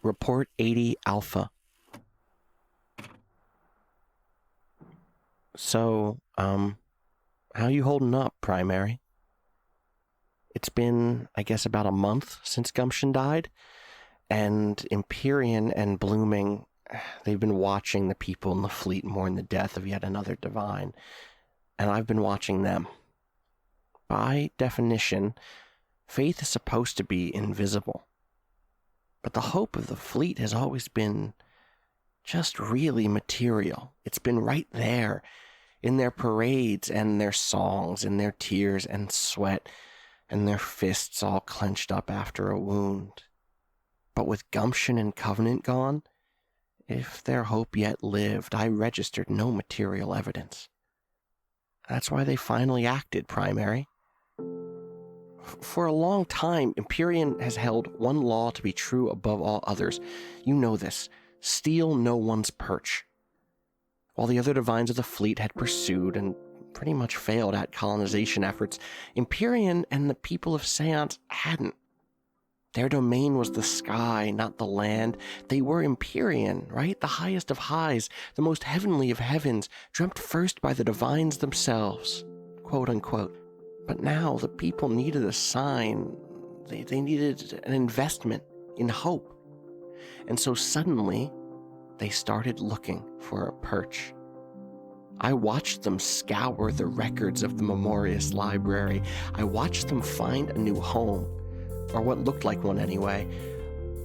Report 80 Alpha. So, how you holding up, Primary? It's been, I guess, about a month since Gumption died, and Empyrean and Blooming, they've been watching the people in the fleet mourn the death of yet another divine, and I've been watching them. By definition, faith is supposed to be invisible, but the hope of the fleet has always been just really material. It's been right there, in their parades and their songs, in their tears and sweat, and their fists all clenched up after a wound. But with Gumption and Covenant gone, if their hope yet lived, I registered no material evidence. That's why they finally acted, Primary. For a long time, Empyrean has held one law to be true above all others. You know this. Steal no one's perch. While the other divines of the fleet had pursued and pretty much failed at colonization efforts, Empyrean and the people of Seance hadn't. Their domain was the sky, not the land. They were Empyrean, right? The highest of highs, the most heavenly of heavens, dreamt first by the divines themselves, quote unquote. But now the people needed a sign. They needed an investment in hope. And so suddenly, they started looking for a perch. I watched them scour the records of the Memorious Library. I watched them find a new home, or what looked like one anyway.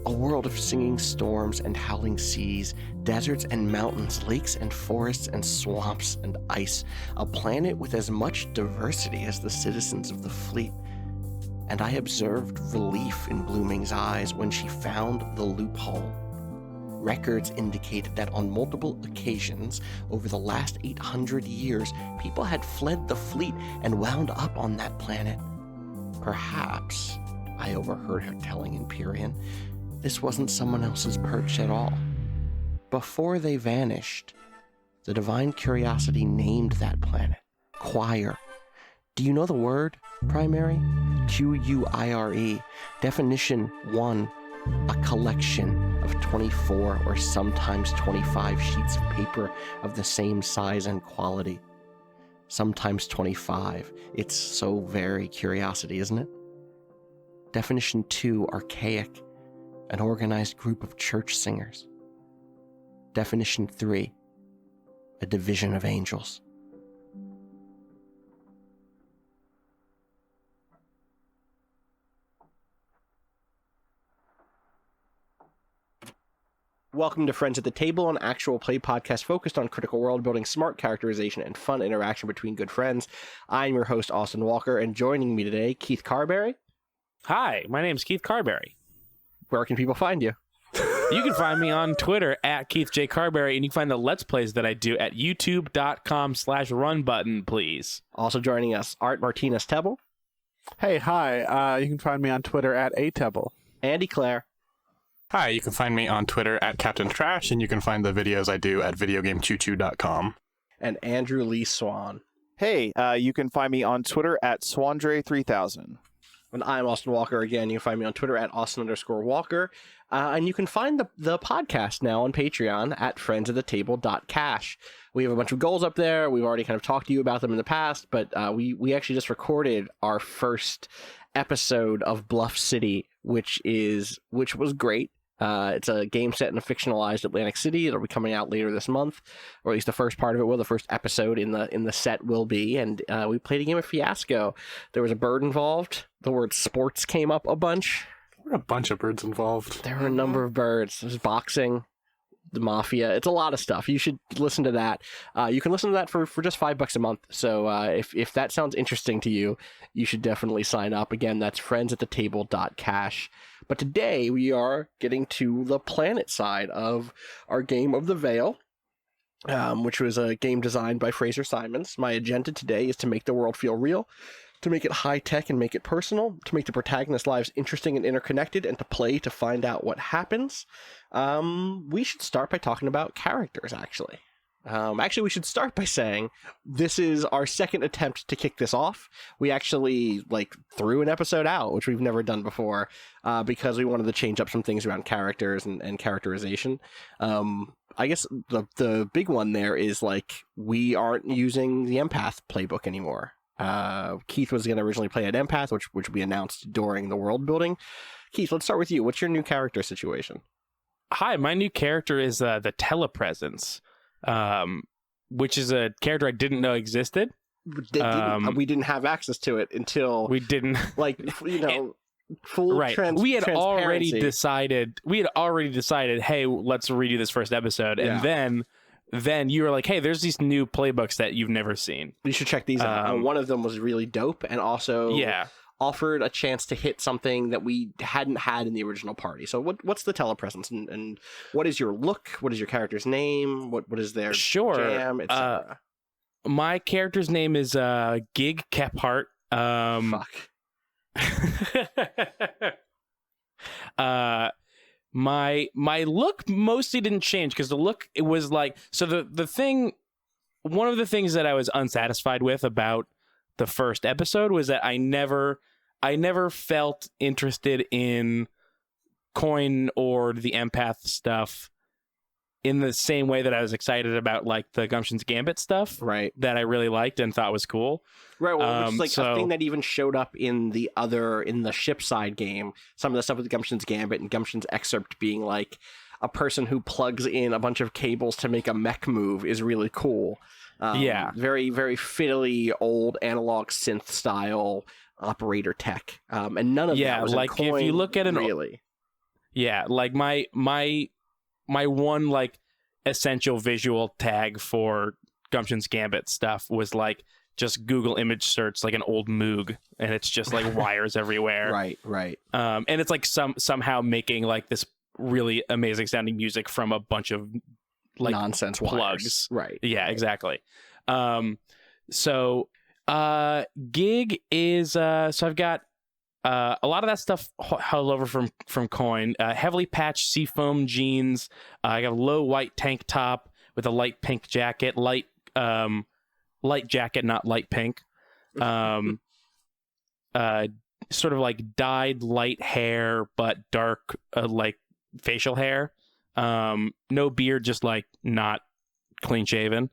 A world of singing storms and howling seas, deserts and mountains, lakes and forests and swamps and ice. A planet with as much diversity as the citizens of the fleet. And I observed relief in Blooming's eyes when she found the loophole. Records indicated that on multiple occasions over the last 800 years, people had fled the fleet and wound up on that planet. Perhaps, I overheard her telling Empyrean, this wasn't someone else's perch at all. Before they vanished, the divine curiosity named that planet Quire. Do you know the word, Primary? Quire. Definition 1, a collection of 24 or sometimes 25 sheets of paper of the same size and quality. Sometimes 25. It's so very curiosity, isn't it? Definition 2, archaic, an organized group of church singers. Definition 3, a division of angels. Welcome to Friends at the Table, an actual play podcast focused on critical world building, smart characterization, and fun interaction between good friends. I'm your host, Austin Walker, and joining me today, Keith Carberry. Hi, my name's Keith Carberry. Where can people find you? You can find me on Twitter at Keith J. Carberry, and you can find the Let's Plays that I do at youtube.com/runbutton, please. Also joining us, Art Martinez-Tebbel. Hey, hi. You can find me on Twitter at atebbel. Andy Clare. Hi, you can find me on Twitter at Captain Trash, and you can find the videos I do at videogamechoochoo.com. And Andrew Lee Swan. Hey, you can find me on Twitter at Swandre3000. And I'm Austin Walker again. You can find me on Twitter at Austin_Walker. And you can find the podcast now on Patreon at friendsathetable.cash. We have a bunch of goals up there. We've already kind of talked to you about them in the past, but we actually just recorded our first episode of Bluff City, which was great. It's a game set in a fictionalized Atlantic City. It'll be coming out later this month, or at least the first part of it will. The first episode in the set will be, and we played a game of Fiasco. There was a bird involved. The word sports came up a bunch. There were a bunch of birds involved. There were a number of birds. There's boxing, the mafia. It's a lot of stuff. You should listen to that. You can listen to that for just $5 a month. So if that sounds interesting to you, you should definitely sign up. Again, that's friendsathetable.cash. But today we are getting to the planet side of our game of the Veil, which was a game designed by Fraser Simons. My agenda today is to make the world feel real, to make it high-tech and make it personal, to make the protagonists' lives interesting and interconnected, and to play to find out what happens. We should start by talking about characters, actually. Actually, we should start by saying this is our second attempt to kick this off. We actually threw an episode out, which we've never done before, because we wanted to change up some things around characters and characterization. I guess the big one there is we aren't using the empath playbook anymore. Keith was going to originally play an empath, which we announced during the world building. Keith, let's start with you. What's your new character situation? Hi, my new character is the Telepresence, which is a character I didn't know existed. We didn't have access to it until we didn't full right. We had already decided. Hey, let's redo this first episode, and then you were like, hey, there's these new playbooks that you've never seen. You should check these out. One of them was really dope, and also offered a chance to hit something that we hadn't had in the original party. So what's the Telepresence, and what is your look? What is your character's name? What is their jam, etc.? My character's name is Gig Kephart. Fuck. My look mostly didn't change because the look, it was one of the things that I was unsatisfied with about the first episode was that I never felt interested in Coin or the empath stuff in the same way that I was excited about the Gumption's Gambit stuff, right? That I really liked and thought was cool, right? Well, which is a thing that even showed up in the ship side game. Some of the stuff with Gumption's Gambit and Gumption's excerpt being a person who plugs in a bunch of cables to make a mech move is really cool. Very, very fiddly old analog synth style operator tech, and none of that was in Coin, if you look at my one essential visual tag for Gumption's Gambit stuff was just Google image search an old Moog, and it's just wires everywhere. Right. And it's somehow making this really amazing sounding music from a bunch of nonsense plugs. Wires. Right. Yeah, exactly. Gig is so I've got a lot of that stuff held over from Coin. Heavily patched seafoam jeans. I got a low white tank top with a light pink jacket. Light jacket, not light pink. Sort of dyed light hair, but dark facial hair. No beard, just not clean shaven.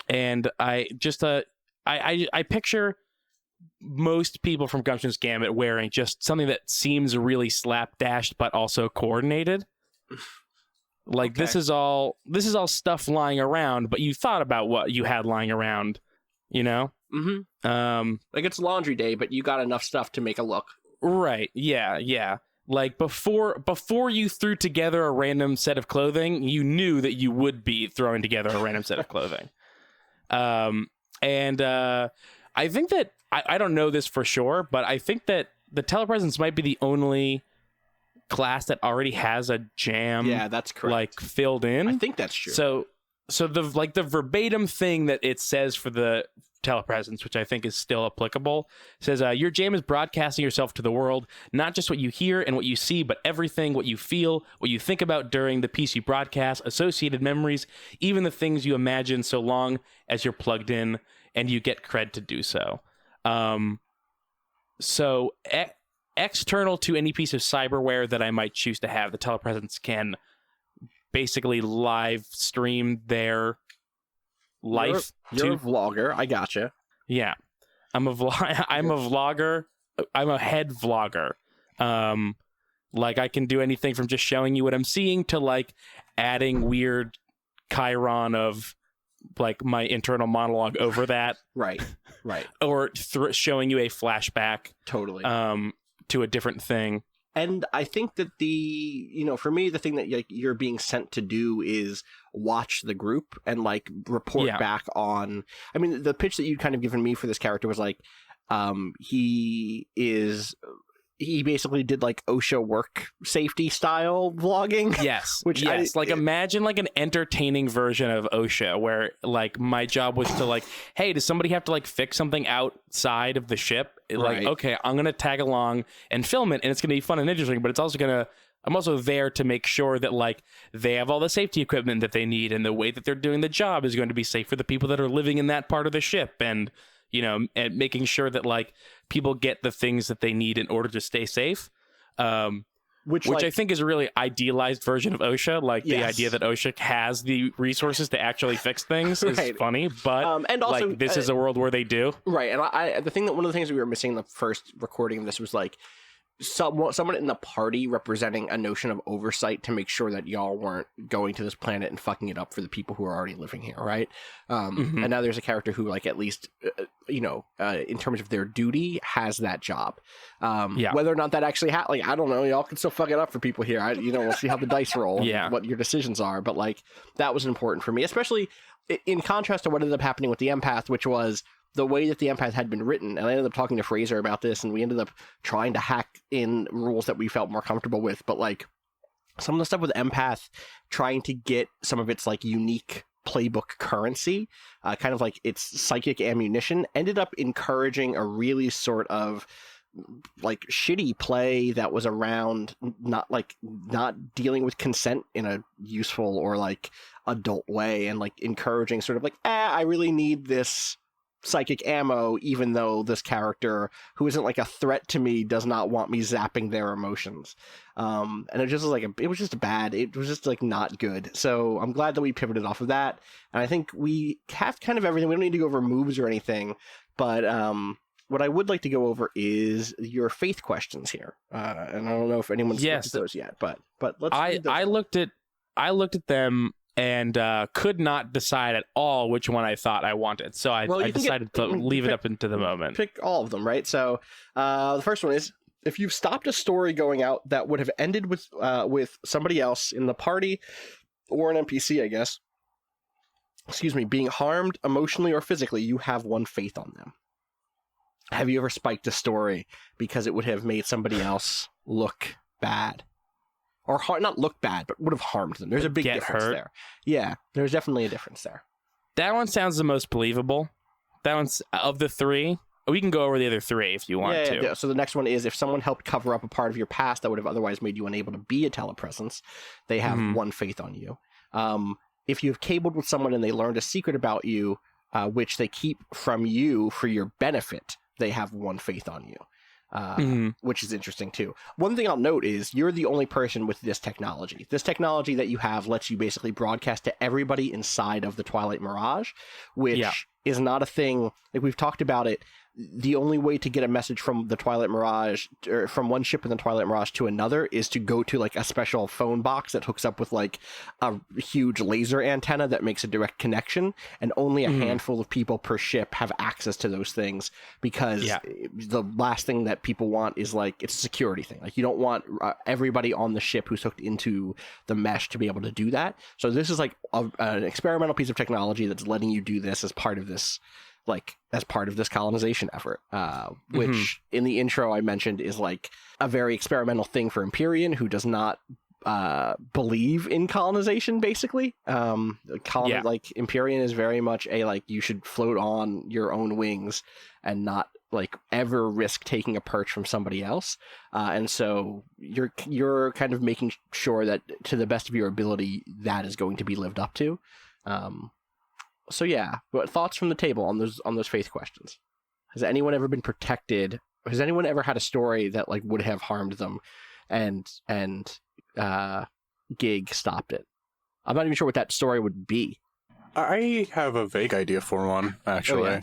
And I just I picture most people from Gumption's Gambit wearing just something that seems really slapdashed but also coordinated. Okay. This is all stuff lying around, but you thought about what you had lying around, you know? Mm-hmm. It's laundry day, but you got enough stuff to make a look. Right. Yeah. Before you threw together a random set of clothing, you knew that you would be throwing together a random set of clothing. I think that I don't know this for sure, but I think that the Telepresence might be the only class that already has a jam. Yeah, that's correct. Filled in. I think that's true. So the verbatim thing that it says for the Telepresence, which I think is still applicable, says your jam is broadcasting yourself to the world, not just what you hear and what you see, but everything, what you feel, what you think about during the piece you broadcast, associated memories, even the things you imagine, so long as you're plugged in and you get cred to do so. External to any piece of cyberware that I might choose to have, the Telepresence can basically live stream their life. You're a vlogger. I gotcha. Yeah, I'm a vlogger. I'm a head vlogger. I can do anything from just showing you what I'm seeing to adding weird chyron of my internal monologue over that. Right. Or showing you a flashback. Totally. To a different thing. And I think that for me, the thing that you're being sent to do is watch the group and report back on. I mean, the pitch that you'd kind of given me for this character was he basically did OSHA work safety style vlogging. Yes. Imagine an entertaining version of OSHA where my job was to hey, does somebody have to fix something outside of the ship? Right. Okay, I'm going to tag along and film it, and it's going to be fun and interesting, but it's also going to I'm also there to make sure that like they have all the safety equipment that they need, and the way that they're doing the job is going to be safe for the people that are living in that part of the ship, and and making sure that like people get the things that they need in order to stay safe. Which I think is a really idealized version of OSHA. Like the idea that OSHA has the resources to actually fix things is funny, but and also, like this is a world where they do. Right, and one of the things that we were missing in the first recording of this was like someone in the party representing a notion of oversight to make sure that y'all weren't going to this planet and fucking it up for the people who are already living here, right? And now there's a character who, like, at least, in terms of their duty, has that job. Whether or not that actually I don't know, y'all can still fuck it up for people here. We'll see how the dice roll and what your decisions are. But, like, that was important for me, especially in contrast to what ended up happening with the empath, which was the way that the empath had been written. And I ended up talking to Fraser about this, and we ended up trying to hack in rules that we felt more comfortable with. But like some of the stuff with empath, trying to get some of its like unique playbook currency, kind of like its psychic ammunition, ended up encouraging a really sort of like shitty play that was around not dealing with consent in a useful or like adult way, and like encouraging sort of like, I really need this psychic ammo, even though this character who isn't like a threat to me does not want me zapping their emotions. And it just was like it was just bad. It was just like not good. So I'm glad that we pivoted off of that. And I think we have kind of everything. We don't need to go over moves or anything, but what I would like to go over is your faith questions here. And I don't know if anyone's looked at those yet, but let's. I looked at them and could not decide at all which one I thought I wanted. So I decided to leave it up into the moment. Pick all of them, right? So the first one is, if you've stopped a story going out that would have ended with somebody else in the party or an NPC, I guess, being harmed emotionally or physically, you have one faith on them. Have you ever spiked a story because it would have made somebody else look bad? Or not look bad, but would have harmed them. There's a big difference there. Yeah, there's definitely a difference there. That one sounds the most believable. That one's, of the three, we can go over the other three if you want to. Yeah. So the next one is, if someone helped cover up a part of your past that would have otherwise made you unable to be a telepresence, they have one faith on you. If you've cabled with someone and they learned a secret about you, which they keep from you for your benefit, they have one faith on you. Which is interesting too. One thing I'll note is you're the only person with this technology. This technology that you have lets you basically broadcast to everybody inside of the Twilight Mirage, which is not a thing. Like, we've talked about it. The only way to get a message from the Twilight Mirage, or from one ship in the Twilight Mirage to another, is to go to like a special phone box that hooks up with like a huge laser antenna that makes a direct connection, and only a handful of people per ship have access to those things, because the last thing that people want is like, it's a security thing. Like, you don't want everybody on the ship who's hooked into the mesh to be able to do that. So this is like an experimental piece of technology that's letting you do this as part of this colonization effort, which in the intro I mentioned is like a very experimental thing for Empyrean, who does not believe in colonization, basically. Like, Empyrean is very much a, like, you should float on your own wings and not like ever risk taking a perch from somebody else. And so you're kind of making sure that to the best of your ability, that is going to be lived up to. So yeah, but thoughts from the table on those faith questions. Has anyone ever been protected? Has anyone ever had a story that like would have harmed them, and Gig stopped it? I'm not even sure what that story would be. I have a vague idea for one, actually.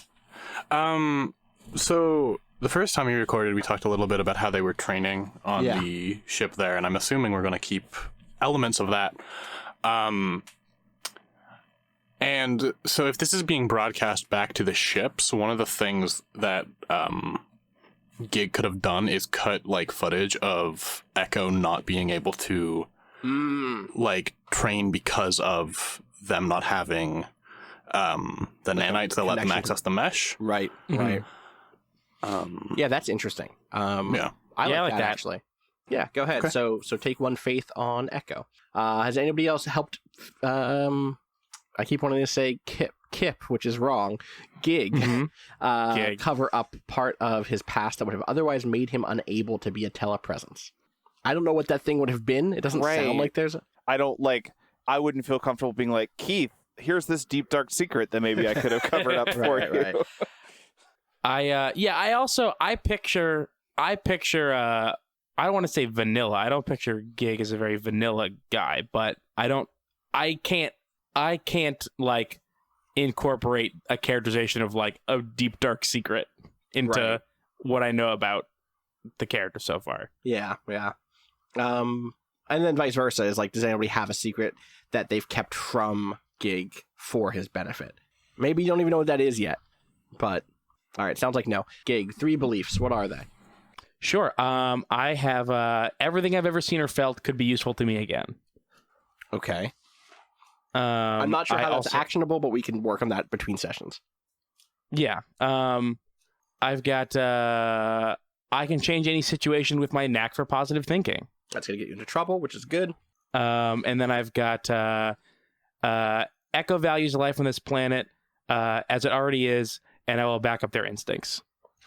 Oh, yeah. So the first time we recorded, we talked a little bit about how they were training on the ship there, and I'm assuming we're going to keep elements of that. And so if this is being broadcast back to the ships, one of the things that Gig could have done is cut like footage of Echo not being able to like train because of them not having the nanites that let them access the mesh. Right. Yeah, that's interesting. I like that actually. Yeah, go ahead. Okay. So take one faith on Echo. Has anybody else helped? I keep wanting to say Kip, which is wrong. Gig. Cover up part of his past that would have otherwise made him unable to be a telepresence. I don't know what that thing would have been. It doesn't Right. sound like there's. I wouldn't feel comfortable being like, Keith, here's this deep dark secret that maybe I could have covered up for you. Right. I picture I don't want to say vanilla. I don't picture Gig as a very vanilla guy, but I can't like incorporate a characterization of like a deep dark secret into what I know about the character so far. Yeah. And then vice versa is like, does anybody have a secret that they've kept from Gig for his benefit? Maybe you don't even know what that is yet, but all right, sounds like no. Gig, 3 beliefs. What are they? Sure. I have everything I've ever seen or felt could be useful to me again. Okay. I'm not sure how that's also, actionable, but we can work on that between sessions. Yeah. I've got I can change any situation with my knack for positive thinking. That's going to get you into trouble, which is good. And then I've got Echo values life on this planet as it already is, and I will back up their instincts.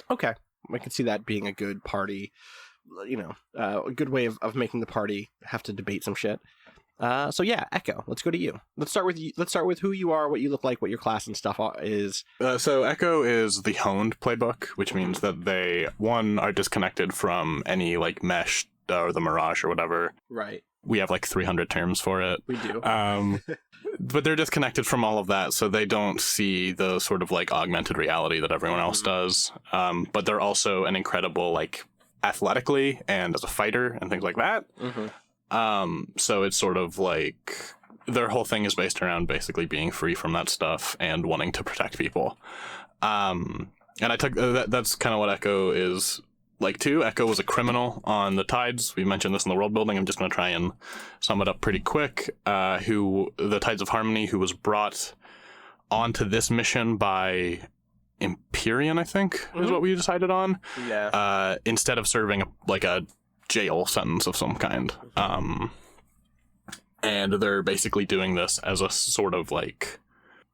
Okay. I can see that being a good party, a good way of making the party have to debate some shit. So yeah, Echo, let's go to you. Let's start with you. Let's start with who you are, what you look like, what your class and stuff is. So Echo is the honed playbook, which means that they, one, are disconnected from any like mesh or the Mirage or whatever. Right. We have like 300 terms for it. We do. But they're disconnected from all of that, so they don't see the sort of like augmented reality that everyone else does. But they're also an incredible like athletically and as a fighter and things like that. So it's sort of like their whole thing is based around basically being free from that stuff and wanting to protect people. And I took that's kind of what Echo is like too. Echo was a criminal on the Tides. We mentioned this in the world building. I'm just going to try and sum it up pretty quick. Who the Tides of Harmony, who was brought onto this mission by Empyrean, I think, is what we decided on. Yeah. Instead of serving a jail sentence of some kind. And they're basically doing this as a sort of like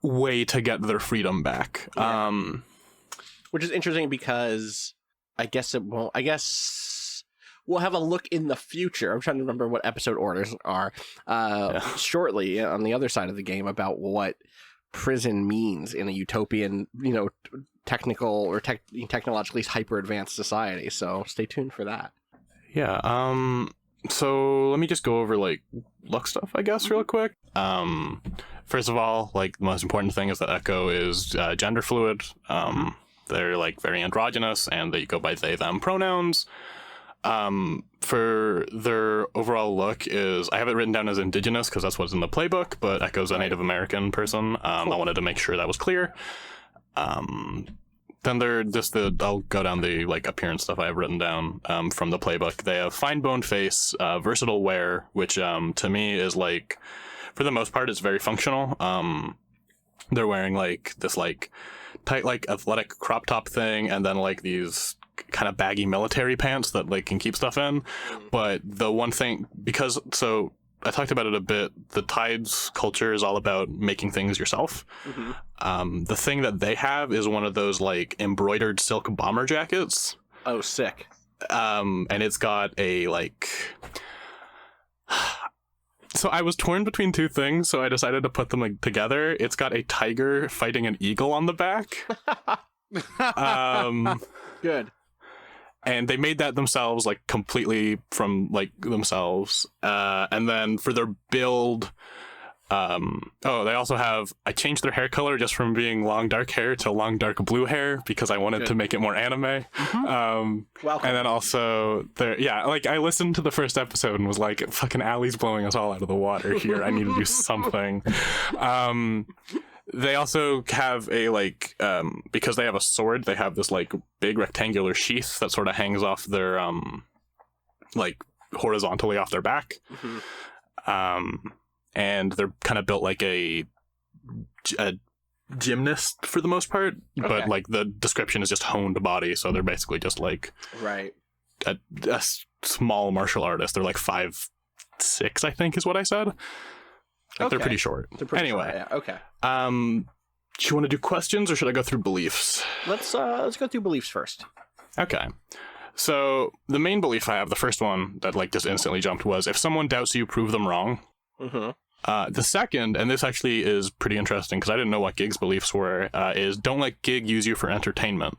way to get their freedom back. Yeah. Which is interesting because I guess we'll have a look in the future. I'm trying to remember what episode orders are shortly on the other side of the game about what prison means in a utopian, technical or technologically hyper advanced society. So stay tuned for that. Yeah. So let me just go over like luck stuff, I guess, real quick. First of all, like the most important thing is that Echo is gender fluid. They're like very androgynous and they go by they, them pronouns. For their overall look is, I have it written down as indigenous because that's what's in the playbook, but Echo's a Native American person. I wanted to make sure that was clear. Then they're just I'll go down the like appearance stuff I have written down from the playbook. They have fine boned face, versatile wear, which to me is like, for the most part, it's very functional. They're wearing like this like tight like athletic crop top thing, and then like these kind of baggy military pants that like can keep stuff in. But the one thing, because so I talked about it a bit, the Tides culture is all about making things yourself. The thing that they have is one of those like embroidered silk bomber jackets. Oh, sick. And it's got a like, so I was torn between two things, so I decided to put them like, together. It's got a tiger fighting an eagle on the back. Good. And they made that themselves, like completely from like themselves. And then for their build, they also have, I changed their hair color just from being long dark hair to long dark blue hair because I wanted to make it more anime. Welcome. And then also like I listened to the first episode and was like, fucking Allie's blowing us all out of the water here. I need to do something. They also have a like because they have a sword, they have this like big rectangular sheath that sort of hangs off their like horizontally off their back. And they're kind of built like a gymnast for the most part, but like the description is just honed body, so they're basically just like a small martial artist. They're like 5'6", I think is what I said. Like they're pretty short. Anyway, short, yeah. Okay. Do you want to do questions or should I go through beliefs? Let's go through beliefs first. Okay. So the main belief I have, the first one that like just instantly jumped was if someone doubts you, prove them wrong. The second, and this actually is pretty interesting because I didn't know what Gig's beliefs were, is don't let Gig use you for entertainment.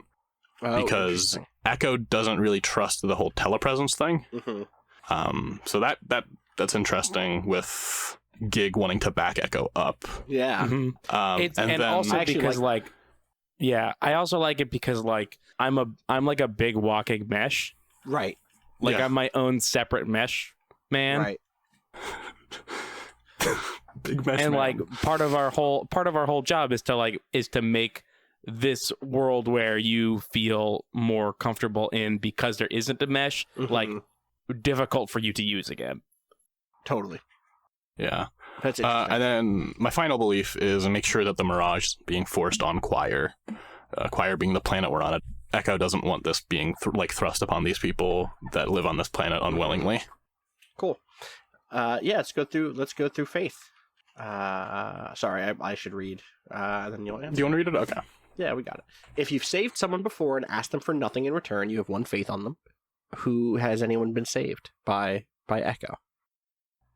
Because Echo doesn't really trust the whole telepresence thing. So that's interesting with Gig wanting to back Echo up. Yeah. And then also because I also like it because like I'm like a big walking mesh. Right. Like I'm my own separate mesh man. Right. Big mesh And man. like part of our whole job is to make this world where you feel more comfortable in because there isn't a mesh like difficult for you to use again. Totally. Yeah. That's interesting. And then my final belief is make sure that the Mirage is being forced on Quire. Quire being the planet we're on. Echo doesn't want this being thrust upon these people that live on this planet unwillingly. Cool. Let's go through faith. Sorry, I should read. Then you'll answer. Do you want to read it? Okay. Yeah, we got it. If you've saved someone before and asked them for nothing in return, you have one faith on them. Who has anyone been saved by Echo?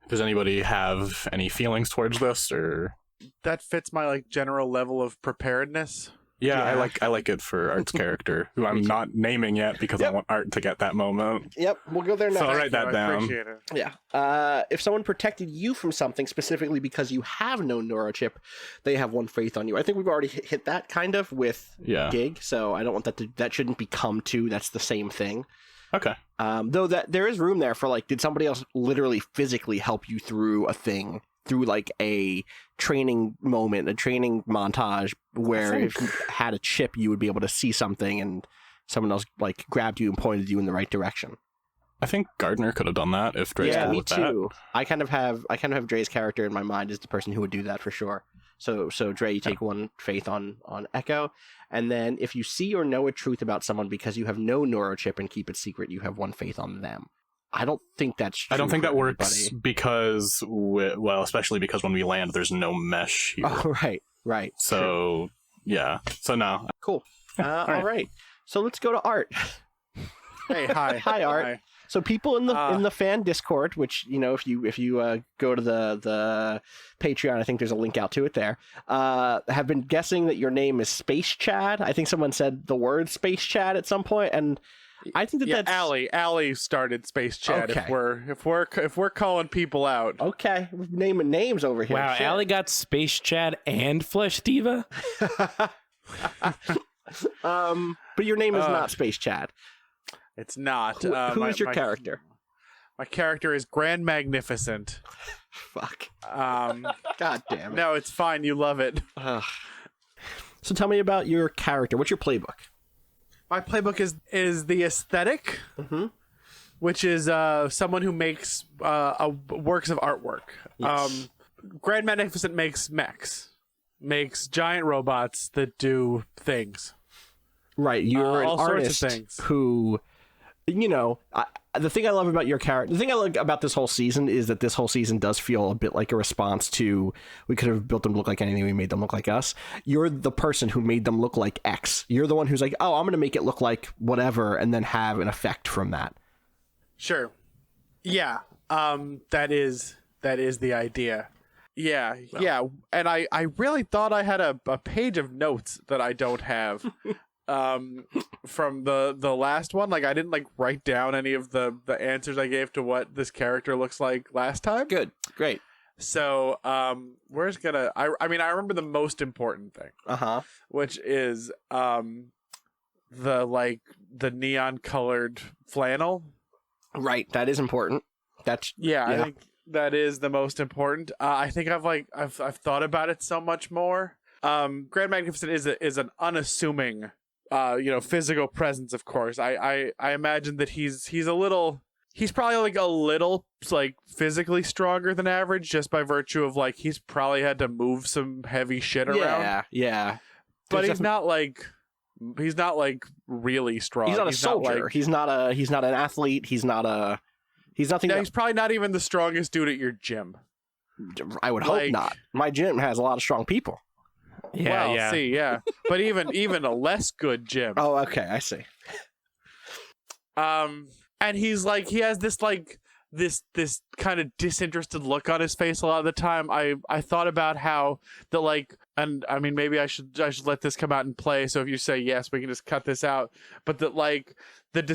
Does anybody have any feelings towards this, or That fits my like general level of preparedness. Yeah, I like it for Art's character, who I'm not naming yet because I want Art to get that moment. Yep, we'll go there next. So I'll write that I down. appreciate it. Yeah. If someone protected you from something specifically because you have no neurochip, they have one faith on you. I think we've already hit that kind of with Gig, so I don't want that shouldn't become two. That's the same thing. Okay. Though that there is room there for like, did somebody else literally physically help you through a thing, through like a training moment, a training montage where if you had a chip, you would be able to see something and someone else like grabbed you and pointed you in the right direction. I think Gardner could have done that if Dre's cool with that. Yeah, me too. I kind of have Dre's character in my mind as the person who would do that for sure. So Dre, you take one faith on Echo, and then if you see or know a truth about someone because you have no neurochip and keep it secret, you have one faith on them. I don't think that's true. I don't think that works because, especially because when we land, there's no mesh here. Oh, right. So, yeah. So, no. Cool. All right. So let's go to Art. Hey, hi. Hi, Art. Hi. So people in the fan Discord, which, you know, if you go to the Patreon, I think there's a link out to it there, have been guessing that your name is Space Chad. I think someone said the word Space Chad at some point, and I think that's Allie started Space Chat. Okay. If we're calling people out. Okay, we're naming names over here. Wow, Shit. Allie got Space Chad and Flesh Diva. But your name is not Space Chad. It's not. Who is your character? My character is Grand Magnificent. Fuck. God damn it. No, it's fine. You love it. So tell me about your character. What's your playbook? My playbook is the aesthetic, which is someone who makes works of artwork. Yes. Grand Magnificent makes mechs, makes giant robots that do things. Right, you're an artist who, you know, the thing I love about your character, the thing I like about this whole season is that this whole season does feel a bit like a response to, we could have built them to look like anything, we made them look like us. You're the person who made them look like X. You're the one who's like, oh, I'm going to make it look like whatever, and then have an effect from that. Sure. Yeah. That is the idea. Yeah. Well. Yeah. And I really thought I had a page of notes that I don't have. From the last one, like I didn't like write down any of the answers I gave to what this character looks like last time. Good, great. So I remember the most important thing, which is the neon colored flannel. Right, that is important. That's I think that is the most important. I think I've thought about it so much more. Grand Magnificent is an unassuming physical presence, of course. I imagine that he's probably like a little like physically stronger than average just by virtue of like he's probably had to move some heavy shit around. Yeah. But he's not like really strong. He's not a soldier. He's not an athlete. He's nothing. Yeah, he's probably not even the strongest dude at your gym. I would hope not. My gym has a lot of strong people. Yeah, but even a less good gym. Oh, okay, I see. And he's like, he has this like this kind of disinterested look on his face a lot of the time. I thought about how the like, and I mean maybe I should let this come out and play. So if you say yes, we can just cut this out. But that like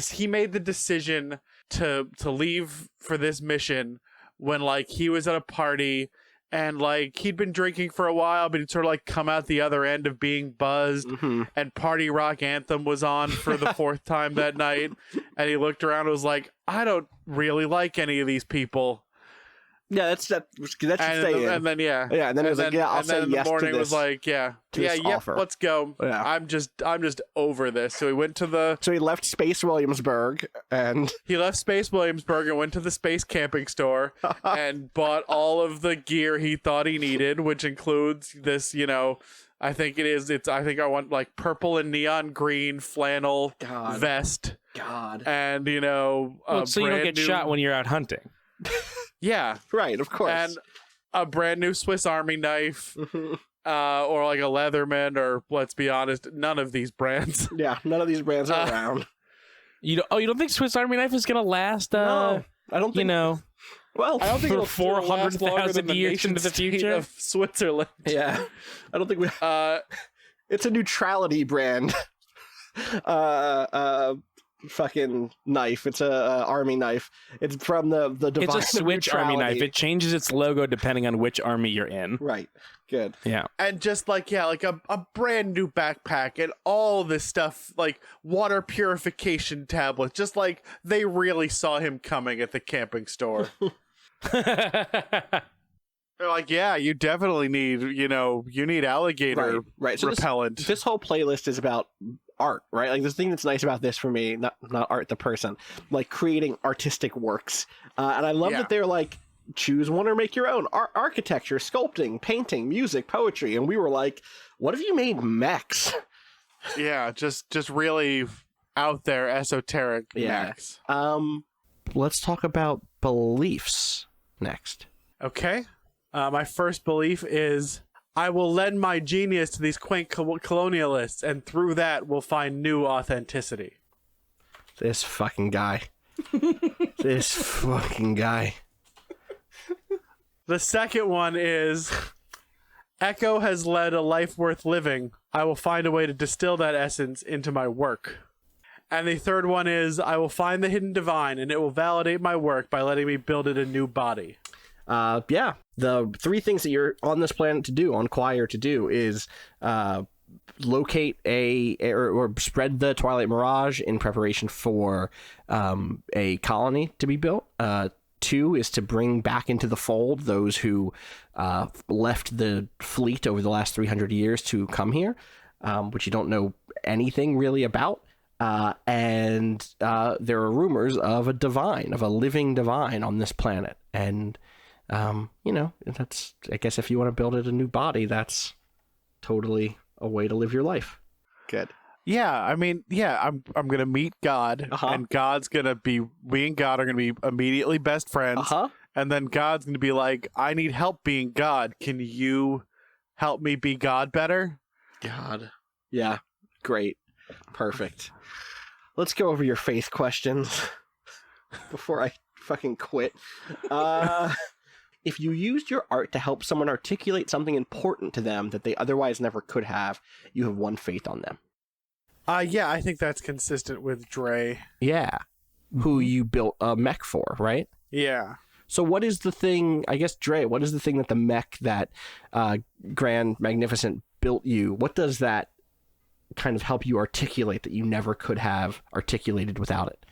he made the decision to leave for this mission when like he was at a party. And, like, he'd been drinking for a while, but he'd sort of, like, come out the other end of being buzzed. Mm-hmm. And Party Rock Anthem was on for the fourth time that night. And he looked around and was like, I don't really like any of these people. Yeah, that should stay in. And then, yeah. Yeah, and then it was like, yeah, I'll say yes to this. And then in the morning it was like, let's go. Yeah. I'm just over this. So he went to the... So he left Space Williamsburg and... He left Space Williamsburg and went to the space camping store and bought all of the gear he thought he needed, which includes this, you know... I think I want like purple and neon green flannel vest. God. And, you know... so you don't get shot when you're out hunting. Yeah. Right, of course. And a brand new Swiss Army knife, or like a Leatherman, or let's be honest, none of these brands. Yeah, none of these brands are around. You don't think Swiss Army knife is gonna last? No, I don't think. You know, well, I don't think it'll 400,000 years into the future of Switzerland. Yeah, I don't think we. It's a neutrality brand. Fucking knife. It's a army knife. It's from the It's a Switch army knife. It changes its logo depending on which army you're in. Right. Good. Yeah. And just like a brand new backpack and all this stuff, like water purification tablets, just like they really saw him coming at the camping store. They're like, yeah, you definitely need, you need alligator right. So repellent. This whole playlist is about art, right? Like, the thing that's nice about this for me, not art the person, like creating artistic works. And I love that they're like, choose one or make your own. Architecture, sculpting, painting, music, poetry. And we were like, what if you made mechs? Yeah, just really out there, esoteric mechs. Let's talk about beliefs next. Okay. My first belief is, I will lend my genius to these quaint colonialists, and through that we'll find new authenticity. This fucking guy. This fucking guy. The second one is, Echo has led a life worth living. I will find a way to distill that essence into my work. And the third one is, I will find the hidden divine, and it will validate my work by letting me build it a new body. Yeah. The three things that you're on this planet to do, on Quire to do, is locate or spread the Twilight Mirage in preparation for a colony to be built. 2 is to bring back into the fold those who left the fleet over the last 300 years to come here, which you don't know anything really about. And there are rumors of a living divine on this planet. And that's, I guess, if you want to build it a new body, that's totally a way to live your life. Good. Yeah, I mean, I'm gonna meet God, and God's gonna be, we and God are gonna be immediately best friends, and then God's gonna be like, I need help being God. Can you help me be God better? God. Yeah. Great. Perfect. Let's go over your faith questions before I fucking quit. If you used your art to help someone articulate something important to them that they otherwise never could have, you have won faith on them. Yeah, I think that's consistent with Dre. Yeah. Who you built a mech for, right? Yeah. So what is the thing, I guess, Dre, what is the thing that the mech that Grand Magnificent built you, what does that kind of help you articulate that you never could have articulated without it?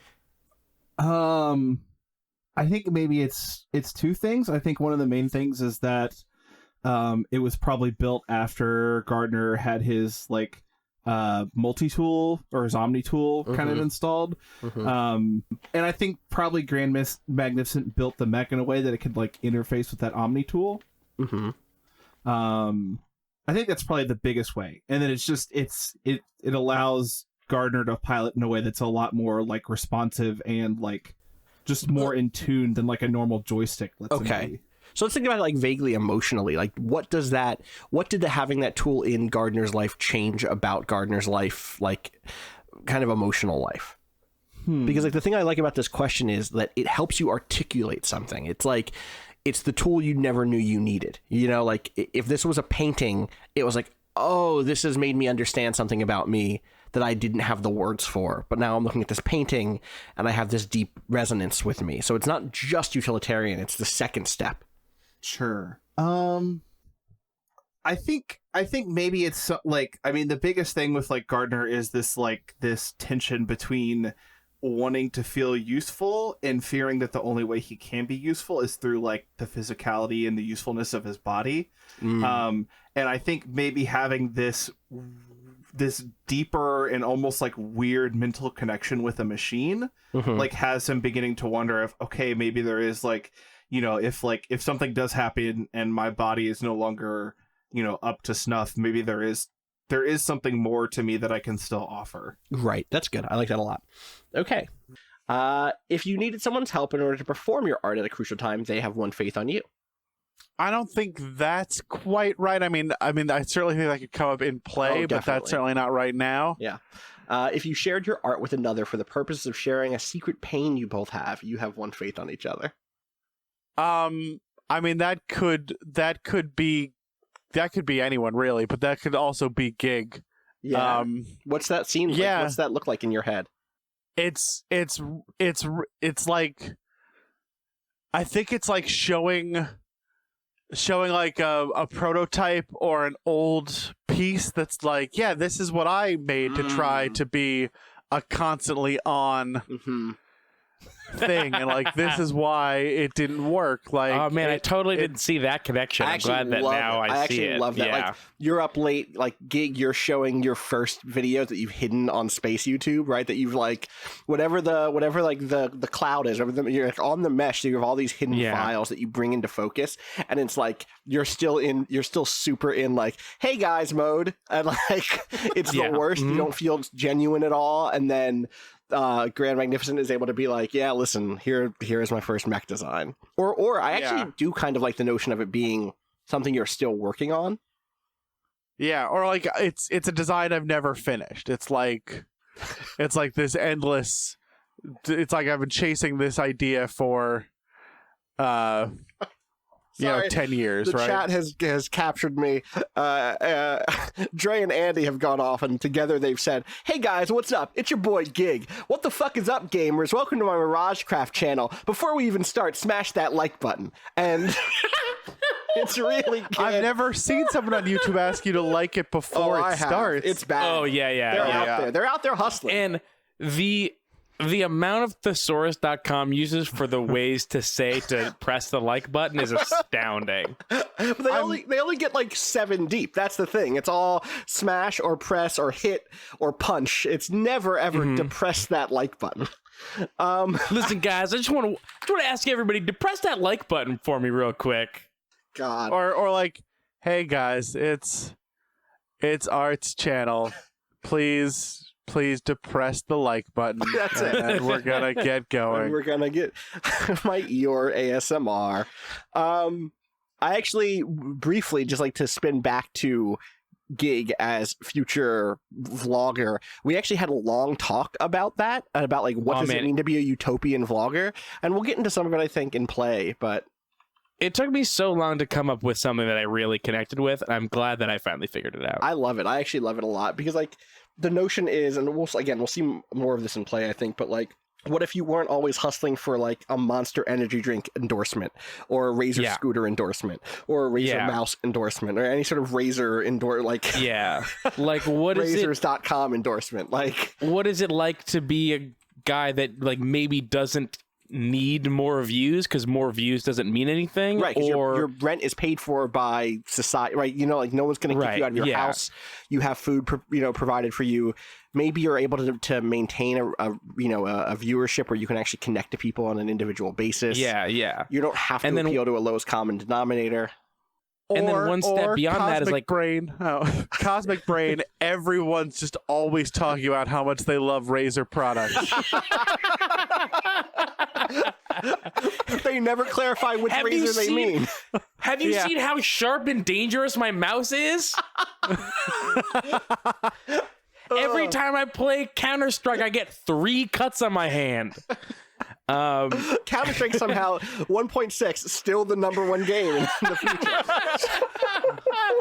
I think maybe it's two things. I think one of the main things is that it was probably built after Gardner had his like multi-tool or his omni-tool kind of installed. And I think probably Grand Magnificent built the mech in a way that it could like interface with that omni-tool. I think that's probably the biggest way. And then it's just it allows Gardner to pilot in a way that's a lot more like responsive and like just more in tune than like a normal joystick. Okay. So let's think about it like vaguely emotionally. Like what did having that tool in Gardner's life change about Gardner's life, like kind of emotional life? Because like the thing I like about this question is that it helps you articulate something. It's like it's the tool you never knew you needed. You know, like if this was a painting, it was like, oh, this has made me understand something about me that I didn't have the words for. But now I'm looking at this painting and I have this deep resonance with me. So it's not just utilitarian, it's the second step. Sure. I think maybe it's like, I mean, the biggest thing with like Gardner is this tension between wanting to feel useful and fearing that the only way he can be useful is through like the physicality and the usefulness of his body. And I think maybe having this deeper and almost like weird mental connection with a machine like has him beginning to wonder if, okay, maybe there is like, you know, if something does happen and my body is no longer, you know, up to snuff, maybe there is something more to me that I can still offer. Right. That's good. I like that a lot. Okay. If you needed someone's help in order to perform your art at a crucial time, they have one faith on you. I don't think that's quite right. I mean, I certainly think that could come up in play, but that's certainly not right now. Yeah. If you shared your art with another for the purpose of sharing a secret pain you both have, you have one faith on each other. I mean, that could be anyone really, but that could also be Gig. Yeah. What's that scene like? Yeah. What's that look like in your head? It's like, I think it's like showing like a prototype or an old piece that's like, yeah, this is what I made to try to be a constantly on thing, and like this is why it didn't work. Like, oh man, I totally didn't see that connection. I'm glad that now I see it. I love that. Yeah. Like, you're up late, like Gig, you're showing your first videos that you've hidden on Space YouTube, right? That you've like whatever the cloud is, you're like on the mesh, so you have all these hidden files that you bring into focus, and it's like you're still super in like, hey guys mode, and like it's the worst. You don't feel genuine at all, and then Grand Magnificent is able to be like, yeah, listen, here is my first mech design. Or I actually do kind of like the notion of it being something you're still working on. Yeah, or like it's a design I've never finished. It's like this endless. It's like I've been chasing this idea for 10 years, the right? Chat has captured me. Dre and Andy have gone off, and together they've said, hey guys, what's up? It's your boy Gig. What the fuck is up, gamers? Welcome to my Mirage Craft channel. Before we even start, smash that like button. And it's really good. I've never seen someone on YouTube ask you to like it before it starts. It's bad. Oh yeah. They're out there hustling. And the amount of thesaurus.com uses for the ways to say to press the like button is astounding. But they only get like 7 deep. That's the thing. It's all smash or press or hit or punch. It's never ever to press that like button. Listen, guys, I just want to ask everybody to press that like button for me real quick. God. Or like, hey guys, it's Art's channel. Please depress the like button. That's it. And we're gonna get going. We're gonna get my Eeyore ASMR. I actually briefly just like to spin back to Gig as future vlogger. We actually had a long talk about that, and about like what does it mean to be a utopian vlogger, and we'll get into some of it I think in play, but it took me so long to come up with something that I really connected with, and I'm glad that I finally figured it out. I love it. I actually love it a lot because like the notion is, and we'll see more of this in play, I think, but like, what if you weren't always hustling for like a Monster Energy drink endorsement or a Razer scooter endorsement or a Razer mouse endorsement or any sort of Razer like what is Razers.com endorsement? Like, what is it like to be a guy that like maybe doesn't need more views because more views doesn't mean anything, right? Because your rent is paid for by society, right? You know, like no one's going to kick you out of your house. You have food, provided for you. Maybe you're able to maintain a viewership where you can actually connect to people on an individual basis. Yeah. You don't have to appeal to a lowest common denominator. And then one step beyond that is like Cosmic Brain. Everyone's just always talking about how much they love Razer products. They never clarify which Razer they mean. Have you seen how sharp and dangerous my mouse is? Every Every time I play Counter-Strike, I get 3 cuts on my hand. Counter-Strike somehow 1.6 still the number 1 game in the future.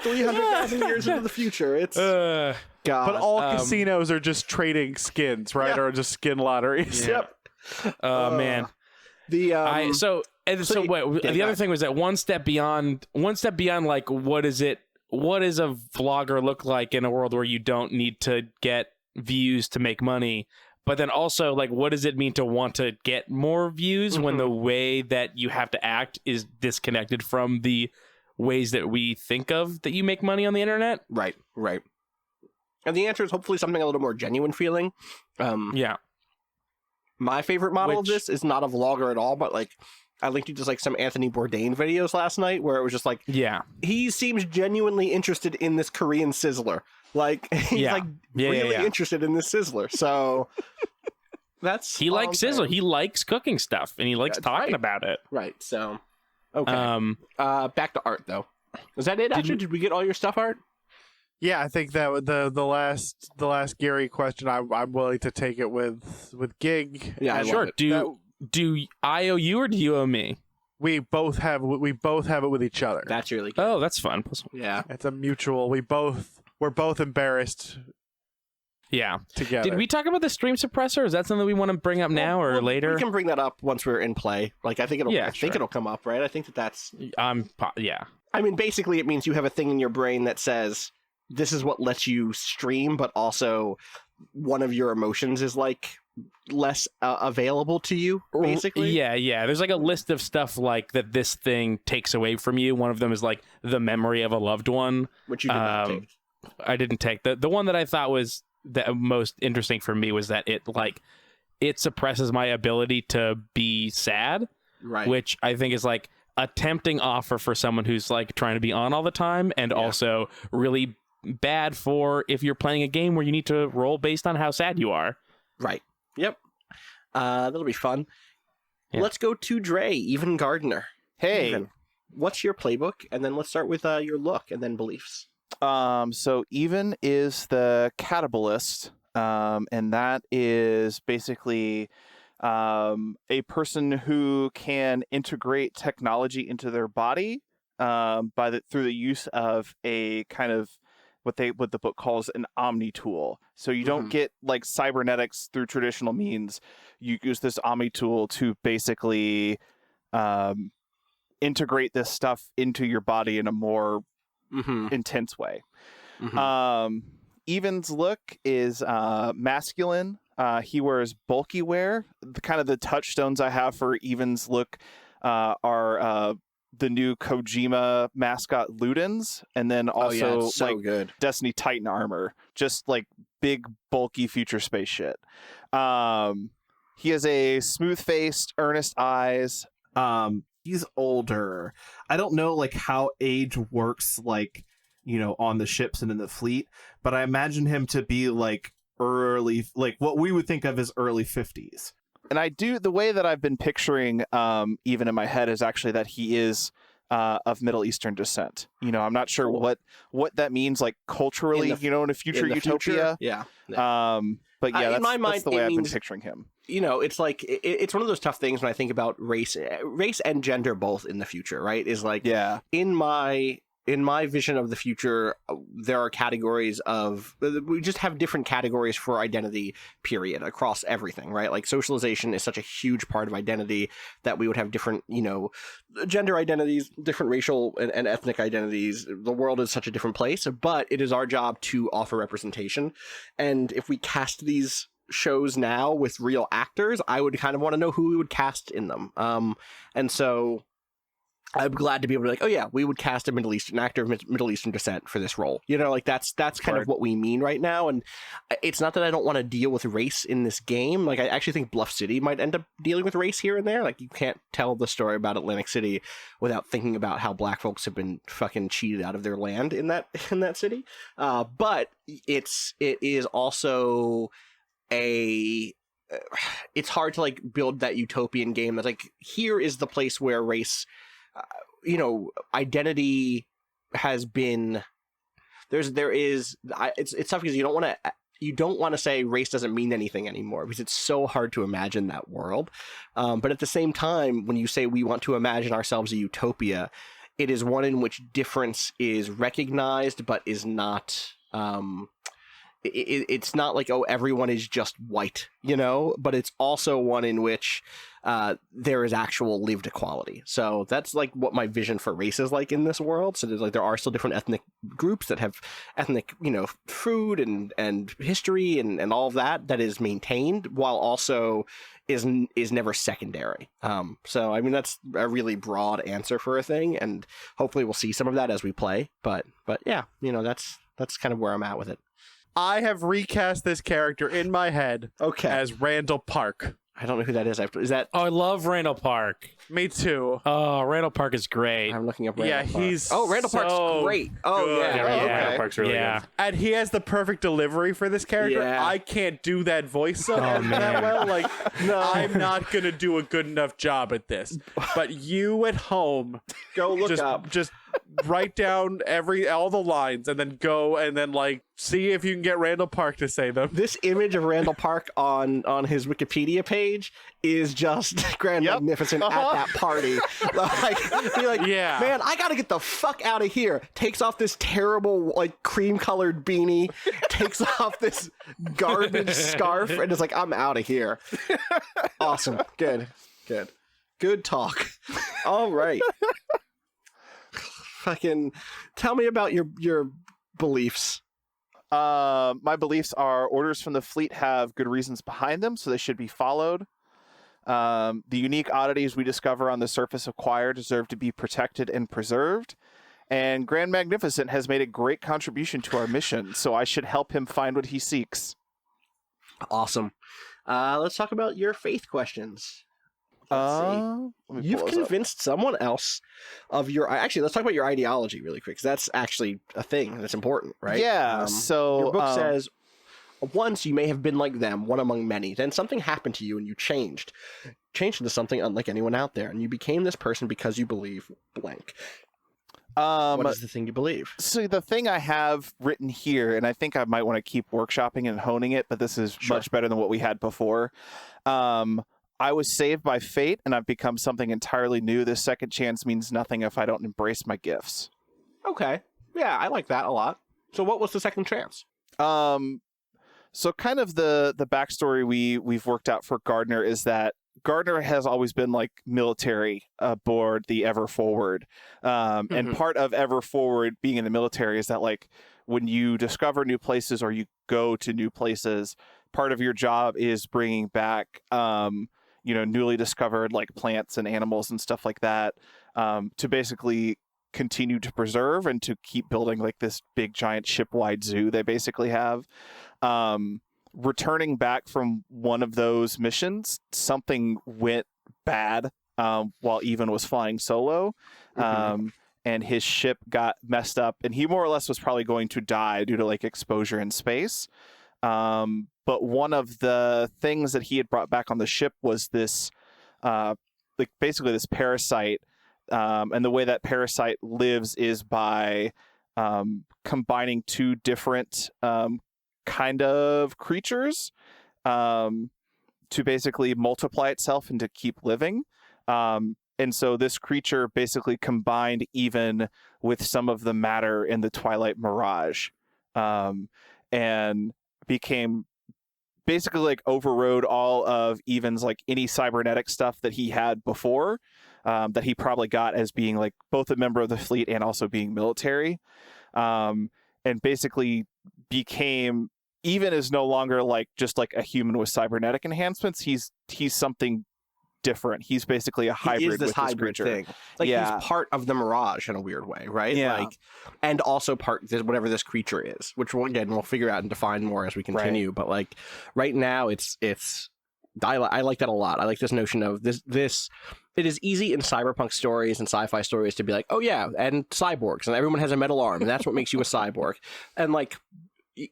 300,000 years into the future. It's God. But all casinos are just trading skins, right? Or just skin lotteries. Yep. Man. The other thing was that one step beyond like what is a vlogger look like in a world where you don't need to get views to make money, but then also like what does it mean to want to get more views when the way that you have to act is disconnected from the ways that we think of that you make money on the internet? Right. And the answer is hopefully something a little more genuine feeling. Yeah. My favorite model of this is not a vlogger at all, but like I linked you to like some Anthony Bourdain videos last night where it was just like, he seems genuinely interested in this Korean sizzler. Like he's really interested in this sizzler. So he likes sizzler. He likes cooking stuff and he likes talking about it. Right. So okay. Back to art though. Was that it? Actually, did we get all your stuff, Art? Yeah, I think that the last Gary question, I'm willing to take it with Gig. Yeah, sure. Do I owe you or do you owe me? We both have it with each other. That's really good. Oh, that's fun. Yeah, it's a mutual. We're both embarrassed. Yeah, together. Did we talk about the stream suppressor? Is that something we want to bring up now or later? We can bring that up once we're in play. Like I think it'll come up, right? I think that's. Yeah. I mean, basically, it means you have a thing in your brain that says this is what lets you stream, but also one of your emotions is like less available to you, basically. Yeah. There's like a list of stuff like that this thing takes away from you. One of them is like the memory of a loved one. Which you did not take. I didn't take. The one that I thought was the most interesting for me was that it suppresses my ability to be sad. Right. Which I think is like a tempting offer for someone who's like trying to be on all the time and also really bad for if you're playing a game where you need to roll based on how sad you are. Right. Yep. That'll be fun. Yeah. Let's go to Dre, Even Gardener. Hey. Even, what's your playbook? And then let's start with your look and then beliefs. So Even is the catabolist, and that is basically a person who can integrate technology into their body through the use of a kind of what the book calls an omni tool. So you don't get like cybernetics through traditional means. You use this omni tool to basically integrate this stuff into your body in a more intense way. Even's look is masculine. He wears bulky wear. The touchstones I have for Even's look are the new Kojima mascot Ludens, and then also good Destiny Titan armor, just like big bulky future space shit. He has a smooth-faced, earnest eyes. He's older. I don't know like how age works, like, you know, on the ships and in the fleet, but I imagine him to be like early, like what we would think of as early 50s. And the way that I've been picturing Even in my head is actually that he is of Middle Eastern descent. You know, I'm not sure what that means like culturally, in a future utopia. Yeah. But yeah, in my mind, that's the way I've been picturing him. You know, it's like it's one of those tough things when I think about race and gender both in the future, right? Is like in my vision of the future, there are categories we just have different categories for identity, period, across everything, right? Like socialization is such a huge part of identity that we would have different, gender identities, different racial and ethnic identities. The world is such a different place, but it is our job to offer representation. And if we cast these shows now with real actors, I would kind of want to know who we would cast in them. And so I'm glad to be able to be like, oh yeah, we would cast a Middle Eastern actor of Middle Eastern descent for this role. Like that's kind of what we mean right now. And it's not that I don't want to deal with race in this game. Like I actually think Bluff City might end up dealing with race here and there. Like you can't tell the story about Atlantic City without thinking about how black folks have been fucking cheated out of their land in that city. But it is also it's hard to like build that utopian game that's like, here is the place where race, identity has been, it's tough because you don't want to you don't want to say race doesn't mean anything anymore because it's so hard to imagine that world. But at the same time, when you say we want to imagine ourselves a utopia, it is one in which difference is recognized but is not... it's not like, oh, everyone is just white, you know, but it's also one in which there is actual lived equality. So that's like what my vision for race is like in this world. So there's like, there are still different ethnic groups that have ethnic, you know, food and history and all of that is maintained while also is never secondary. So I mean, that's a really broad answer for a thing, and hopefully we'll see some of that as we play. But yeah, you know, that's kind of where I'm at with it. I have recast this character in my head as Randall Park. I don't know who that is. Is that... Oh, I love Randall Park. Me too. Oh, Randall Park is great. I'm looking up Randall Park. He's Randall Park's great. Oh, good. Randall Park's really good. And he has the perfect delivery for this character. Yeah. I can't do that voice that well. Like, no. I'm not going to do a good enough job at this. But you at home... Go look up. Just write down all the lines and then go and then, like, see if you can get Randall Park to say them. This image of Randall Park on his Wikipedia page is just grand magnificent at that party. Yeah, man, I gotta get the fuck out of here. Takes off this terrible, like, cream-colored beanie, takes off this garbage scarf, and is like, I'm out of here. Awesome. Good talk. All right. Fucking tell me about your beliefs. My beliefs are orders from the fleet have good reasons behind them, so they should be followed. The unique oddities we discover on the surface of Quire deserve to be protected and preserved. And Grand Magnificent has made a great contribution to our mission, so I should help him find what he seeks. Awesome. Let's talk about your faith questions. You've convinced someone else of your... Actually, let's talk about your ideology really quick, because that's actually a thing that's important, right? Yeah, so... Your book says, once you may have been like them, one among many, then something happened to you and you changed into something unlike anyone out there, and you became this person because you believe blank. What is the thing you believe? So the thing I have written here, and I think I might want to keep workshopping and honing it, but this is much better than what we had before. I was saved by fate, and I've become something entirely new. This second chance means nothing if I don't embrace my gifts. Okay. Yeah, I like that a lot. So what was the second chance? So kind of the backstory we've worked out for Gardner is that Gardner has always been like military aboard the Ever Forward. And part of Ever Forward being in the military is that, like, when you discover new places or you go to new places, part of your job is bringing back, newly discovered, like, plants and animals and stuff like that, to basically continue to preserve and to keep building, like, this big giant ship-wide zoo they basically have. Returning back from one of those missions, something went bad while Even was flying solo, and his ship got messed up, and he more or less was probably going to die due to, like, exposure in space. But one of the things that he had brought back on the ship was this, basically this parasite. And the way that parasite lives is by combining two different kind of creatures to basically multiply itself and to keep living. And so this creature basically combined Even with some of the matter in the Twilight Mirage, and became basically, like, overrode all of Even's, like, any cybernetic stuff that he had before, that he probably got as being, like, both a member of the fleet and also being military, and basically became... Even is no longer, like, just like a human with cybernetic enhancements. He's something different. He's basically a hybrid with this hybrid creature. Thing. Like, he's part of the Mirage in a weird way, right? Yeah. Like, and also part whatever this creature is, which we'll figure out and define more as we continue. Right. But, like, right now it's I like that a lot. I like this notion of this. It is easy in cyberpunk stories and sci-fi stories to be like, oh yeah, and cyborgs, and everyone has a metal arm, and that's what makes you a cyborg. And, like,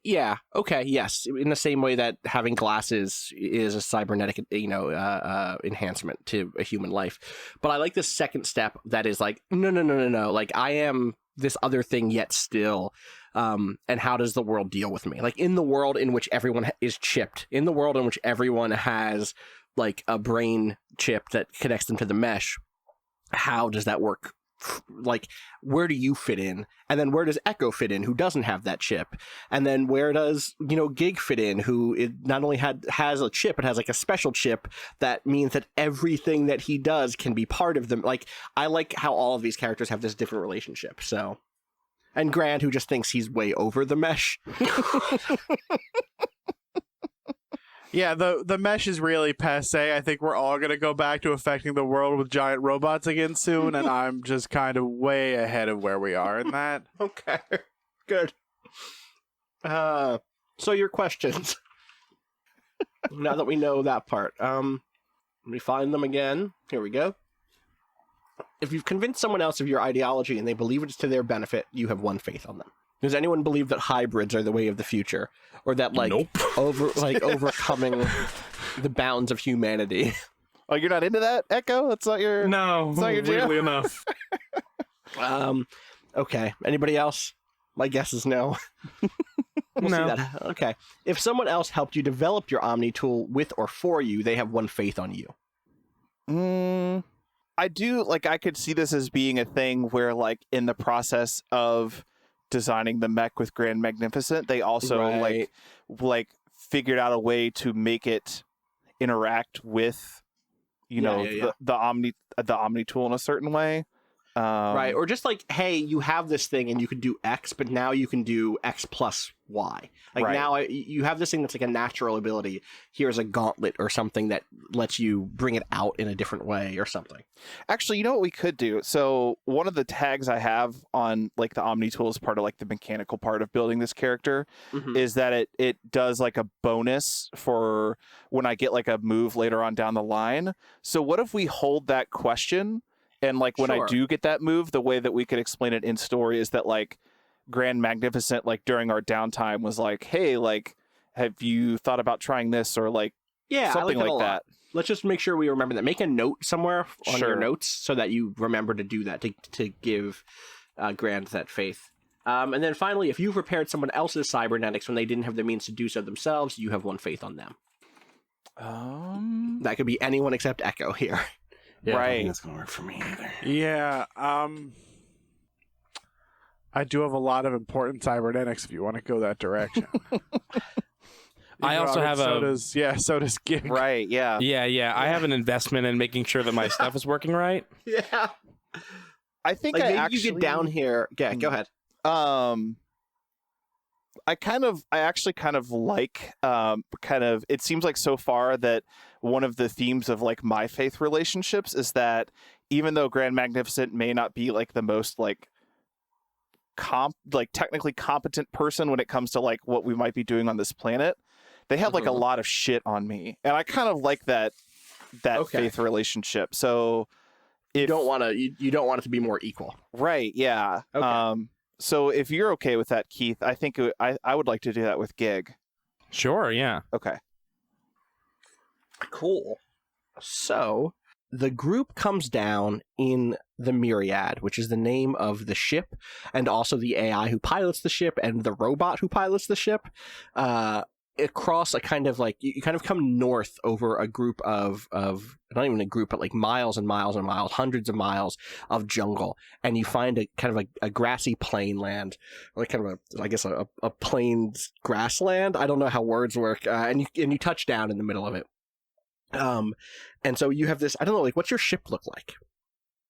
yeah, okay, yes, in the same way that having glasses is a cybernetic, enhancement to a human life. But I like this second step that is like, no. Like, I am this other thing yet still? And how does the world deal with me? Like, in the world in which everyone is chipped, in the world in which everyone has like a brain chip that connects them to the mesh, how does that work? Like, where do you fit in? And then where does Echo fit in, who doesn't have that chip? And then where does, Gig fit in, who not only has a chip, but has like a special chip that means that everything that he does can be part of them. Like, I like how all of these characters have this different relationship. So, and Grant, who just thinks he's way over the mesh. Yeah, the mesh is really passe. I think we're all going to go back to affecting the world with giant robots again soon, and I'm just kind of way ahead of where we are in that. Okay, good. So your questions. Now that we know that part. Let me find them again. Here we go. If you've convinced someone else of your ideology and they believe it's to their benefit, you have won faith on them. Does anyone believe that hybrids are the way of the future, or that Nope. overcoming the bounds of humanity? Oh, you're not into that, Echo? That's not your. No, It's not your jam? weirdly enough. Okay. Anybody else? My guess is no. We'll see that. Okay. If someone else helped you develop your Omni tool with or for you, they have won faith on you. I do, like, I could see this as being a thing where, like, in the process of designing the mech with Grand Magnificent, they also Right. like figured out a way to make it interact with the Omni tool in a certain way. Right. Or just like, hey, you have this thing and you can do X, but now you can do X plus Y. Like, Right. now you have this thing that's like a natural ability. Here's a gauntlet or something that lets you bring it out in a different way or something. Actually, you know what we could do? So one of the tags I have on like the Omni tool as part of like the mechanical part of building this character is that it does like a bonus for when I get like a move later on down the line. So what if we hold that question? And like when I do get that move, the way that we could explain it in story is that like Grand Magnificent, like during our downtime, was like, hey, like, have you thought about trying this, or like something I like like that. Let's just make sure we remember that. Make a note somewhere on your Sure. notes so that you remember to do that, to give Grand that faith. And then finally, if you've repaired someone else's cybernetics when they didn't have the means to do so themselves, you have won faith on them. That could be anyone except Echo here. Yeah, I don't Right. think that's gonna work for me either. Yeah, I do have a lot of important cybernetics if you want to go that direction. I also have so does Gig. Right, yeah. Yeah. I have an investment in making sure that my stuff is working right. Yeah. I think Like, I maybe actually you get down here. Yeah, go ahead. I actually kind of like it seems like so far that one of the themes of like my faith relationships is that even though Grand Magnificent may not be like the most like technically competent person when it comes to like what we might be doing on this planet, they have like a lot of shit on me, and I kind of like that faith relationship. So You don't want it to be more equal. right, yeah. Okay. So if you're okay with that, Keith, I think I would like to do that with Gig. Sure, yeah. Okay. Cool. So the group comes down in the Myriad, which is the name of the ship, and also the AI who pilots the ship and the robot who pilots the ship. Across a kind of like, you kind of come north over a group of not even a group, but like miles and miles and miles, hundreds of miles of jungle, and you find a kind of a grassy plain land, like kind of a plains grassland. I don't know how words work, and you touch down in the middle of it. And so you have this, I don't know, like, what's your ship look like?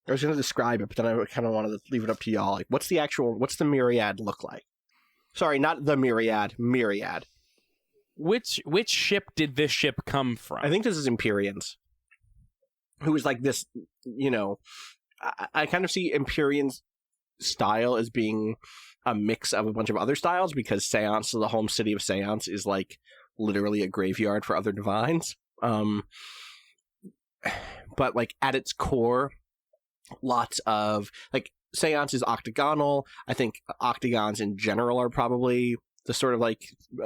I was going to describe it, but then I kind of wanted to leave it up to y'all. Like, what's the Myriad look like? Sorry, not the Myriad. Which ship did this ship come from? I think this is Empyreans. Who is like this, I kind of see Empyrean's style as being a mix of a bunch of other styles, because Seance, the home city of Seance, is like literally a graveyard for other divines. But like at its core, lots of like Seance is octagonal. I think octagons in general are probably the sort of like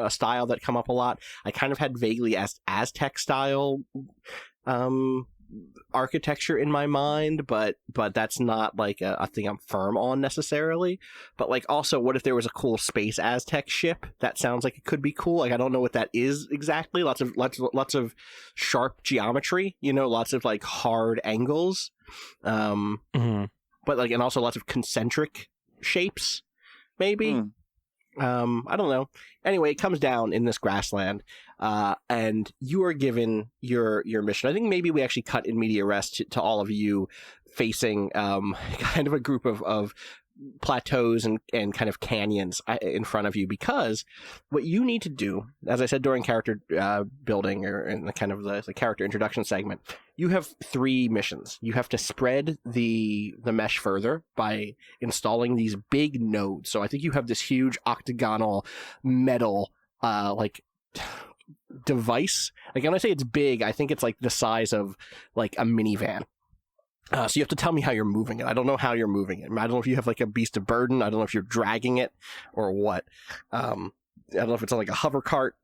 style that come up a lot. I kind of had vaguely Aztec style architecture in my mind, but that's not like a thing I'm firm on necessarily. But like also, what if there was a cool space Aztec ship? That sounds like it could be cool. Like I don't know what that is exactly. Lots of sharp geometry, lots of like hard angles. But like, and also lots of concentric shapes, maybe. I don't know. Anyway, it comes down in this grassland, and you are given your mission. I think maybe we actually cut in media res to all of you facing kind of a group of plateaus and kind of canyons in front of you, because what you need to do, as I said during character building or in the kind of the character introduction segment, you have 3 missions. You have to spread the mesh further by installing these big nodes. So I think you have this huge octagonal metal like device. Like when I say it's big, I think it's like the size of like a minivan. So you have to tell me how you're moving it. I don't know how you're moving it. I don't know if you have like a beast of burden. I don't know if you're dragging it or what. I don't know if it's on like a hover cart.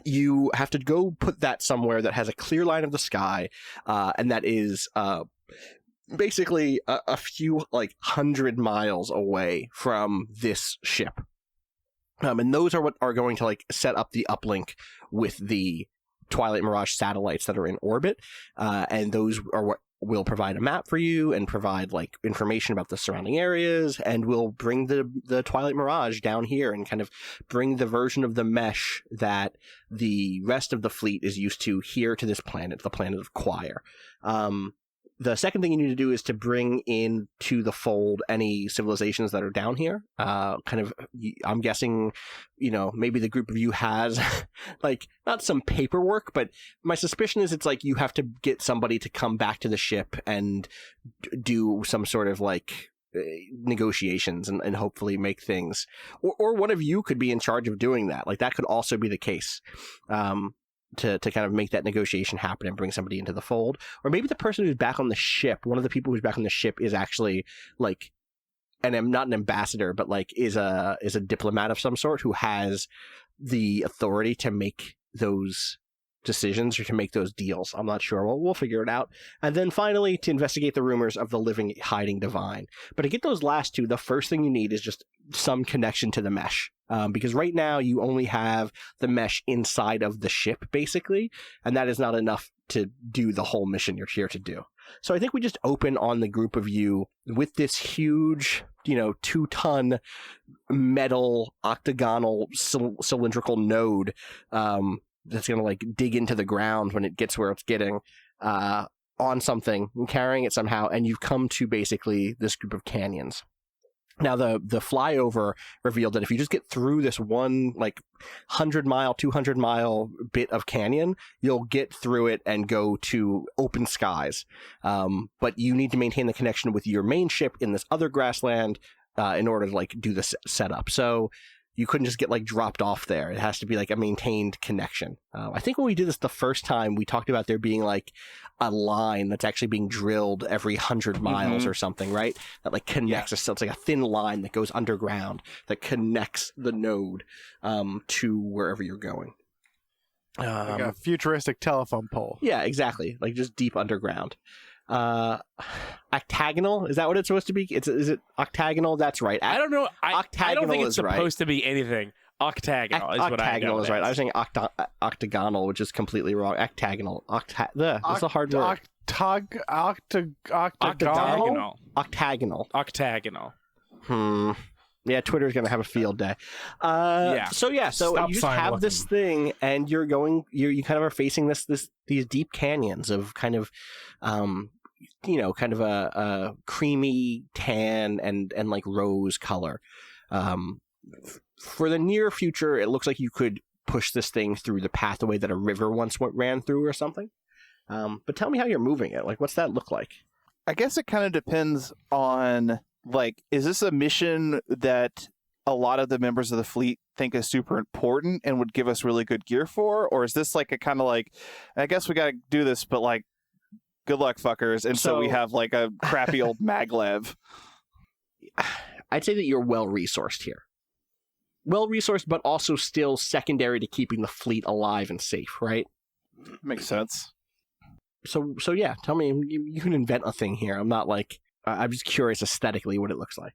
You have to go put that somewhere that has a clear line of the sky, and that is basically a few like 100 miles away from this ship. And those are what are going to like set up the uplink with the Twilight Mirage satellites that are in orbit, and those are what will provide a map for you and provide like information about the surrounding areas, and will bring the Twilight Mirage down here and kind of bring the version of the mesh that the rest of the fleet is used to here to this planet, the planet of Quire. The second thing you need to do is to bring in to the fold any civilizations that are down here. I'm guessing, maybe the group of you has like not some paperwork, but my suspicion is it's like you have to get somebody to come back to the ship and do some sort of like negotiations and hopefully make things, or one of you could be in charge of doing that. Like that could also be the case. To kind of make that negotiation happen and bring somebody into the fold. Or maybe the person who's back on the ship, one of the people who's back on the ship is actually like, and I'm not an ambassador, but like is a diplomat of some sort who has the authority to make those decisions or to make those deals. I'm not sure. Well, we'll figure it out. And then finally, to investigate the rumors of the living hiding divine. But to get those last 2, the first thing you need is just some connection to the mesh. Because right now you only have the mesh inside of the ship, basically, and that is not enough to do the whole mission you're here to do. So I think we just open on the group of you with this huge, 2-ton metal octagonal cylindrical node that's going to like dig into the ground when it gets where it's getting on something, and carrying it somehow, and you've come to basically this group of canyons. Now, the flyover revealed that if you just get through this one, like, 100-mile, 200-mile bit of canyon, you'll get through it and go to open skies. But you need to maintain the connection with your main ship in this other grassland in order to, like, do the setup. So you couldn't just get, like, dropped off there. It has to be, like, a maintained connection. I think when we did this the first time, we talked about there being, like, a line that's actually being drilled every 100 miles or something, right? That, like, connects. So it's like a thin line that goes underground that connects the node to wherever you're going. Like a futuristic telephone pole. Yeah, exactly. Like, just deep underground. Octagonal, is that what it's supposed to be? Is it octagonal? That's right. I don't know. I don't think it's supposed to be anything. Octagonal is what I know. Octagonal is right. I was saying octagonal, which is completely wrong. Octagonal. That's a hard word. Octagonal. Octagonal. Yeah, Twitter's gonna have a field day. So you just have this thing, and you're going. You kind of are facing these deep canyons of kind of, kind of a creamy tan and like rose color. For the near future, it looks like you could push this thing through the pathway that a river once ran through or something. But tell me how you're moving it. Like, what's that look like? I guess it kind of depends on, like, is this a mission that a lot of the members of the fleet think is super important and would give us really good gear for? Or is this like a kind of like, I guess we got to do this, but like, good luck, fuckers. And so we have like a crappy old maglev. I'd say that you're well-resourced here. Well-resourced, but also still secondary to keeping the fleet alive and safe, right? Makes sense. So yeah, tell me, you can invent a thing here. I'm not like, I'm just curious aesthetically what it looks like.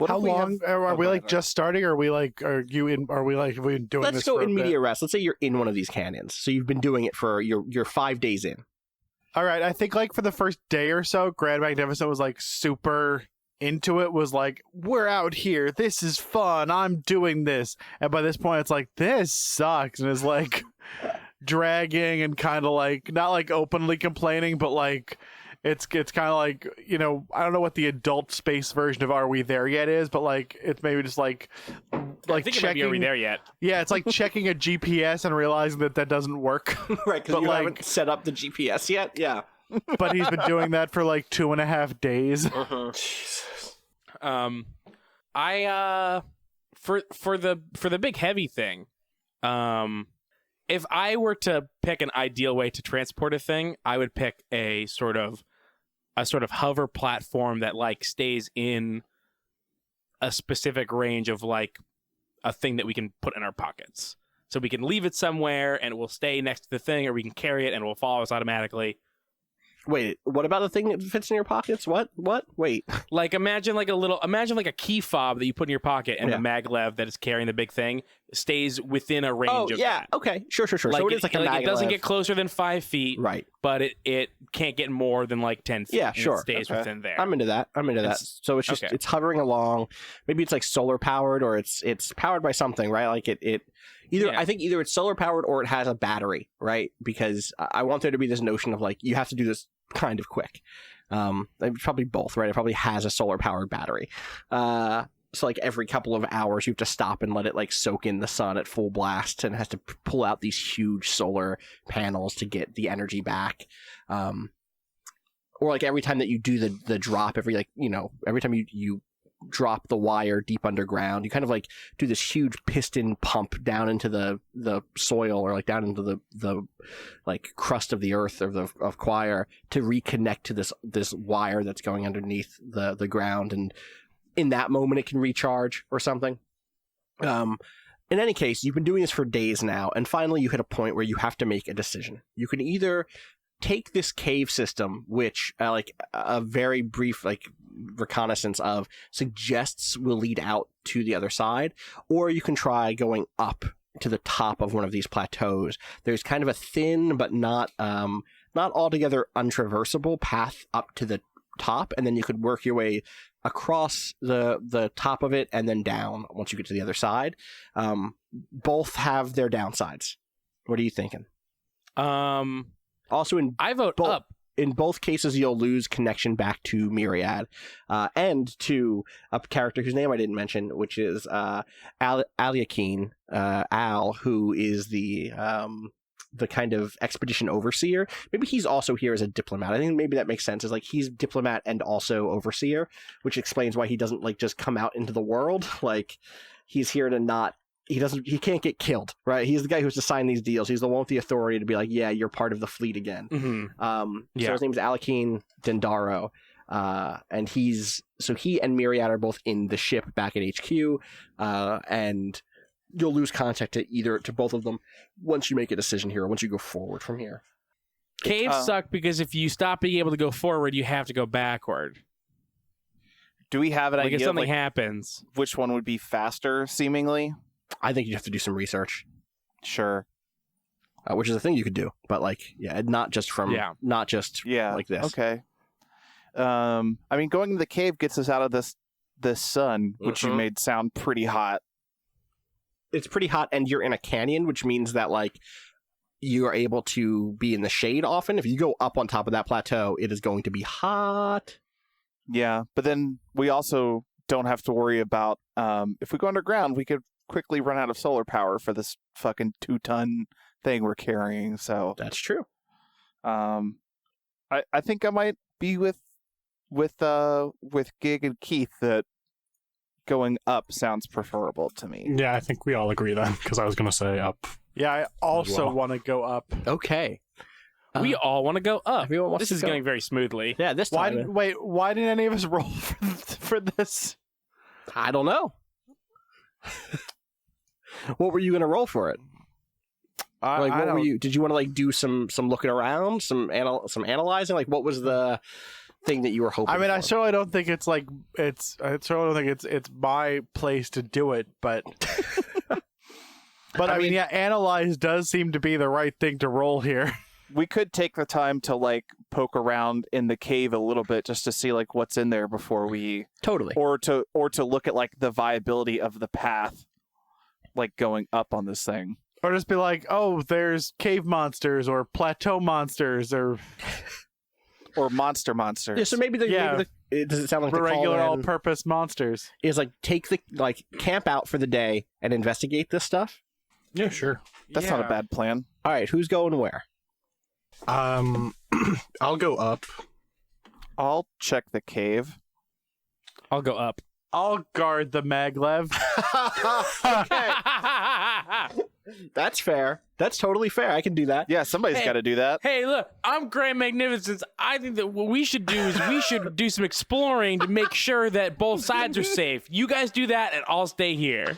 How long are we like just starting? Or are we like, are we doing Let's this go for a in bit? media res. Let's say you're in one of these canyons. So you've been doing it for, you're 5 days in. All right. I think like for the first day or so, Grand Magnificent was like super into it, was like, we're out here. This is fun. I'm doing this. And by this point, it's like, this sucks. And is like dragging and kind of like, not like openly complaining, but like, it's kind of like, you know, I don't know what the adult space version of Are We There Yet is, but like it's maybe just like I think checking. it might be Are We There Yet? Yeah, it's like checking a GPS and realizing that doesn't work. Right, because But, you like- haven't set up the GPS yet. Yeah. But he's been doing that for like 2.5 days. Jesus. I for the big heavy thing, if I were to pick an ideal way to transport a thing, I would pick a sort of hover platform that like stays in a specific range of like a thing that we can put in our pockets. So we can leave it somewhere and it will stay next to the thing, or we can carry it and it will follow us automatically. Wait, what about the thing that fits in your pockets? What? Wait. Like imagine like a key fob that you put in your pocket, and Yeah. the maglev that is carrying the big thing stays within a range Oh, of yeah. that. Okay. Sure. Like, So it is like a it doesn't maglev. get closer than 5 feet, Right. but it can't get more than like 10 feet. Yeah, and sure. It stays Okay. within there. I'm into that. So it's just okay. it's hovering along. Maybe it's like solar powered, or it's powered by something, right? Like it either Yeah. I think either it's solar powered or it has a battery, right? Because I want there to be this notion of like you have to do this kind of quick. Probably both, right? It probably has a solar powered battery. So like every couple of hours you have to stop and let it like soak in the sun at full blast, and it has to pull out these huge solar panels to get the energy back. Or like every time that you do the drop, every time you drop the wire deep underground, you kind of like do this huge piston pump down into the soil, or like down into the like crust of the earth of Quire, to reconnect to this wire that's going underneath the ground, and in that moment it can recharge or something. In any case, you've been doing this for days now, and finally you hit a point where you have to make a decision. You can either take this cave system, which like a very brief like reconnaissance of suggests will lead out to the other side, or you can try going up to the top of one of these plateaus. There's kind of a thin but not altogether untraversable path up to the top, and then you could work your way across the top of it and then down once you get to the other side. Both have their downsides. What are you thinking? Also, I vote up. in both cases, you'll lose connection back to Myriad, and to a character whose name I didn't mention, which is Aliakeen, Al, who is the kind of expedition overseer. Maybe he's also here as a diplomat. I think maybe that makes sense. Is like he's diplomat and also overseer, which explains why he doesn't like just come out into the world. Like he's here to not. He can't get killed, right? He's the guy who's to sign these deals. He's the one with the authority to be like, yeah, you're part of the fleet again. Mm-hmm. So his name is Aliakeen Dendaro. And he and Myriad are both in the ship back at HQ. And you'll lose contact to both of them once you make a decision here, or once you go forward from here. Caves suck because if you stop being able to go forward, you have to go backward. Do we have an Like idea if of, something like, happens. which one would be faster, seemingly? I think you have to do some research, Sure. which is a thing you could do, but like, yeah, not just Yeah. like this. Okay. I mean, going to the cave gets us out of this sun, which you Mhm. made sound pretty hot. It's pretty hot, and you're in a canyon, which means that like you are able to be in the shade often. If you go up on top of that plateau, it is going to be hot. Yeah, but then we also don't have to worry about if we go underground, we could quickly run out of solar power for this fucking 2-ton thing we're carrying. So That's true. I think I might be with Gig and Keith that going up sounds preferable to me. Yeah, I think we all agree then, because I was going to say up. Yeah, I also Well. want to go up. Okay. We all want to go up. Everyone wants This to is go. going very smoothly. Yeah, this Why? time. Why didn't any of us roll for this? I don't know. What were you going to roll for it? Like, what were you? Did you want to like do some looking around, some analyzing? Like, what was the thing that you were hoping? I mean, for? I certainly don't think it's like it's. I certainly don't think it's my place to do it, but. But I mean, yeah, analyze does seem to be the right thing to roll here. We could take the time to like poke around in the cave a little bit just to see like what's in there before we totally, or to look at like the viability of the path, like going up on this thing, or just be like, oh, there's cave monsters or plateau monsters or monsters. Yeah, so maybe does it sound like the regular call all-purpose monsters? Is like camp out for the day and investigate this stuff. Yeah, sure. That's not a bad plan. All right, who's going where? I'll go up. I'll check the cave. I'll go up. I'll guard the maglev. Okay. That's fair. That's totally fair. I can do that. Yeah, somebody's got to do that. Hey, look, I'm Grand Magnificence. I think that what we should do is we should do some exploring to make sure that both sides are safe. You guys do that, and I'll stay here.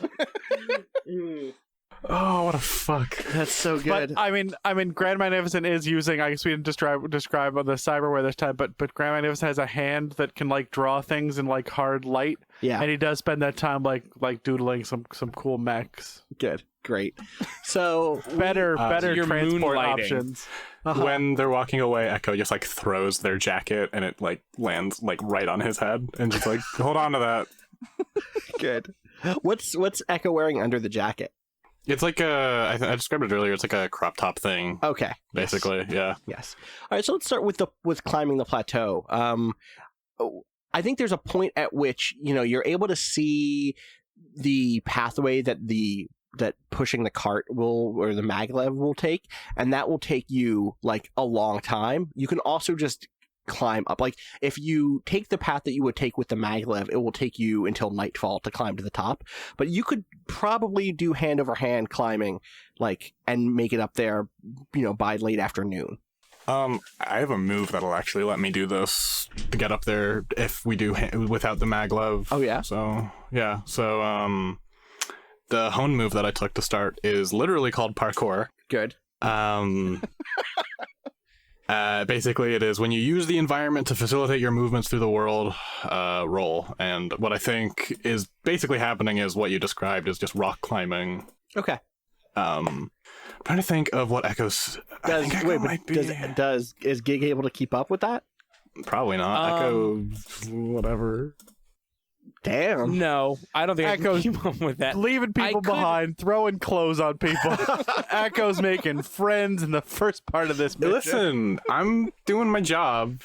Oh, what a fuck. That's so good. But I mean, Grand Magnificent is using. I guess we didn't describe on the cyberware this time, but Grand Magnificent has a hand that can like draw things in like hard light. Yeah, and he does spend that time like doodling some cool mechs. Good, great. So better transport options. When they're walking away, Echo just like throws their jacket and it like lands like right on his head and just like hold on to that. Good. What's Echo wearing under the jacket? It's like I described it earlier. It's like a crop top thing. Okay. Basically, yeah. Yes. All right. So let's start with climbing the plateau. I think there's a point at which you're able to see the pathway that pushing the cart or the maglev will take, and that will take you like a long time. You can also just climb up. Like if you take the path that you would take with the maglev, it will take you until nightfall to climb to the top. But you could probably do hand over hand climbing, like, and make it up there, by late afternoon. I have a move that'll actually let me do this to get up there if we do without the maglev. Oh yeah. So yeah. So the hone move that I took to start is literally called parkour. Good. Basically, it is when you use the environment to facilitate your movements through the world, roll. And what I think is basically happening is what you described is just rock climbing. Okay. I'm trying to think of what Echo's... Is Gig able to keep up with that? Probably not. Echo, whatever. Damn. No, I don't think Echo's I can keep up with that. Leaving people behind, throwing clothes on people. Echo's making friends in the first part of this mission. Listen, I'm doing my job.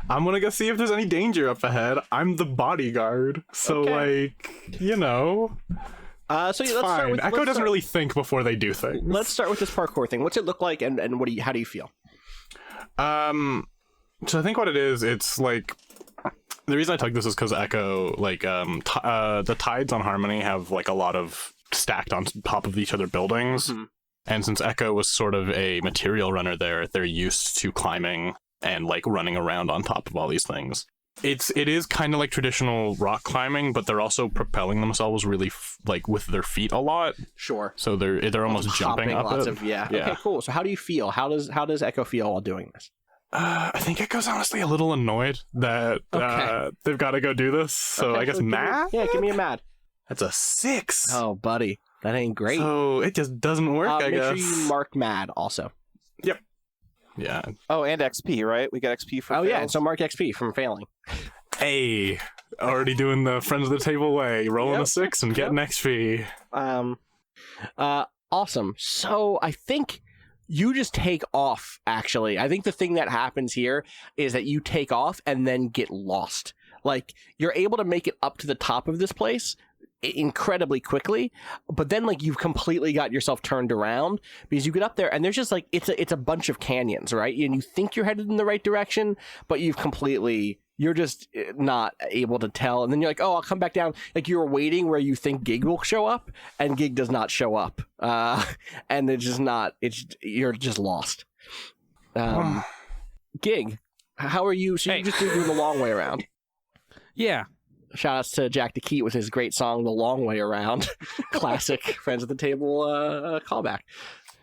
I'm gonna go see if there's any danger up ahead. I'm the bodyguard, so Okay. So let's start with Echo doesn't really think before they do things. Let's start with this parkour thing. What's it look like, and how do you feel? So I think what it is, it's like the reason I took this is because Echo, like, the tides on Harmony have like a lot of stacked on top of each other buildings, and since Echo was sort of a material runner there, they're used to climbing and like running around on top of all these things. It is kind of like traditional rock climbing, but they're also propelling themselves really like with their feet a lot. Sure. So they're almost jumping up lots it. of yeah. Okay, cool. So how do you feel? How does Echo feel while doing this? I think Echo's honestly a little annoyed that they've got to go do this. So I guess mad? Give me a mad. That's a 6. Oh, buddy. That ain't great. So it just doesn't work, I guess. Make sure you mark mad also. Yep. Yeah. Oh, and XP, right? We got XP for fails. Yeah, so mark XP from failing. Hey, already doing the friends of the table way, rolling a 6 and getting XP. Awesome. So I think you just take off, actually. I think the thing that happens here is that you take off and then get lost. Like, you're able to make it up to the top of this place incredibly quickly, but then like you've completely got yourself turned around because you get up there and there's just like it's a bunch of canyons, right? And you think you're headed in the right direction, but you're just not able to tell. And then you're like, oh, I'll come back down. Like you're waiting where you think Gig will show up, and Gig does not show up. And you're just lost. Gig, how are you? So you just doing the long way around. Yeah. Shout outs to Jack DeKeat with his great song, The Long Way Around. Classic Friends at the Table callback.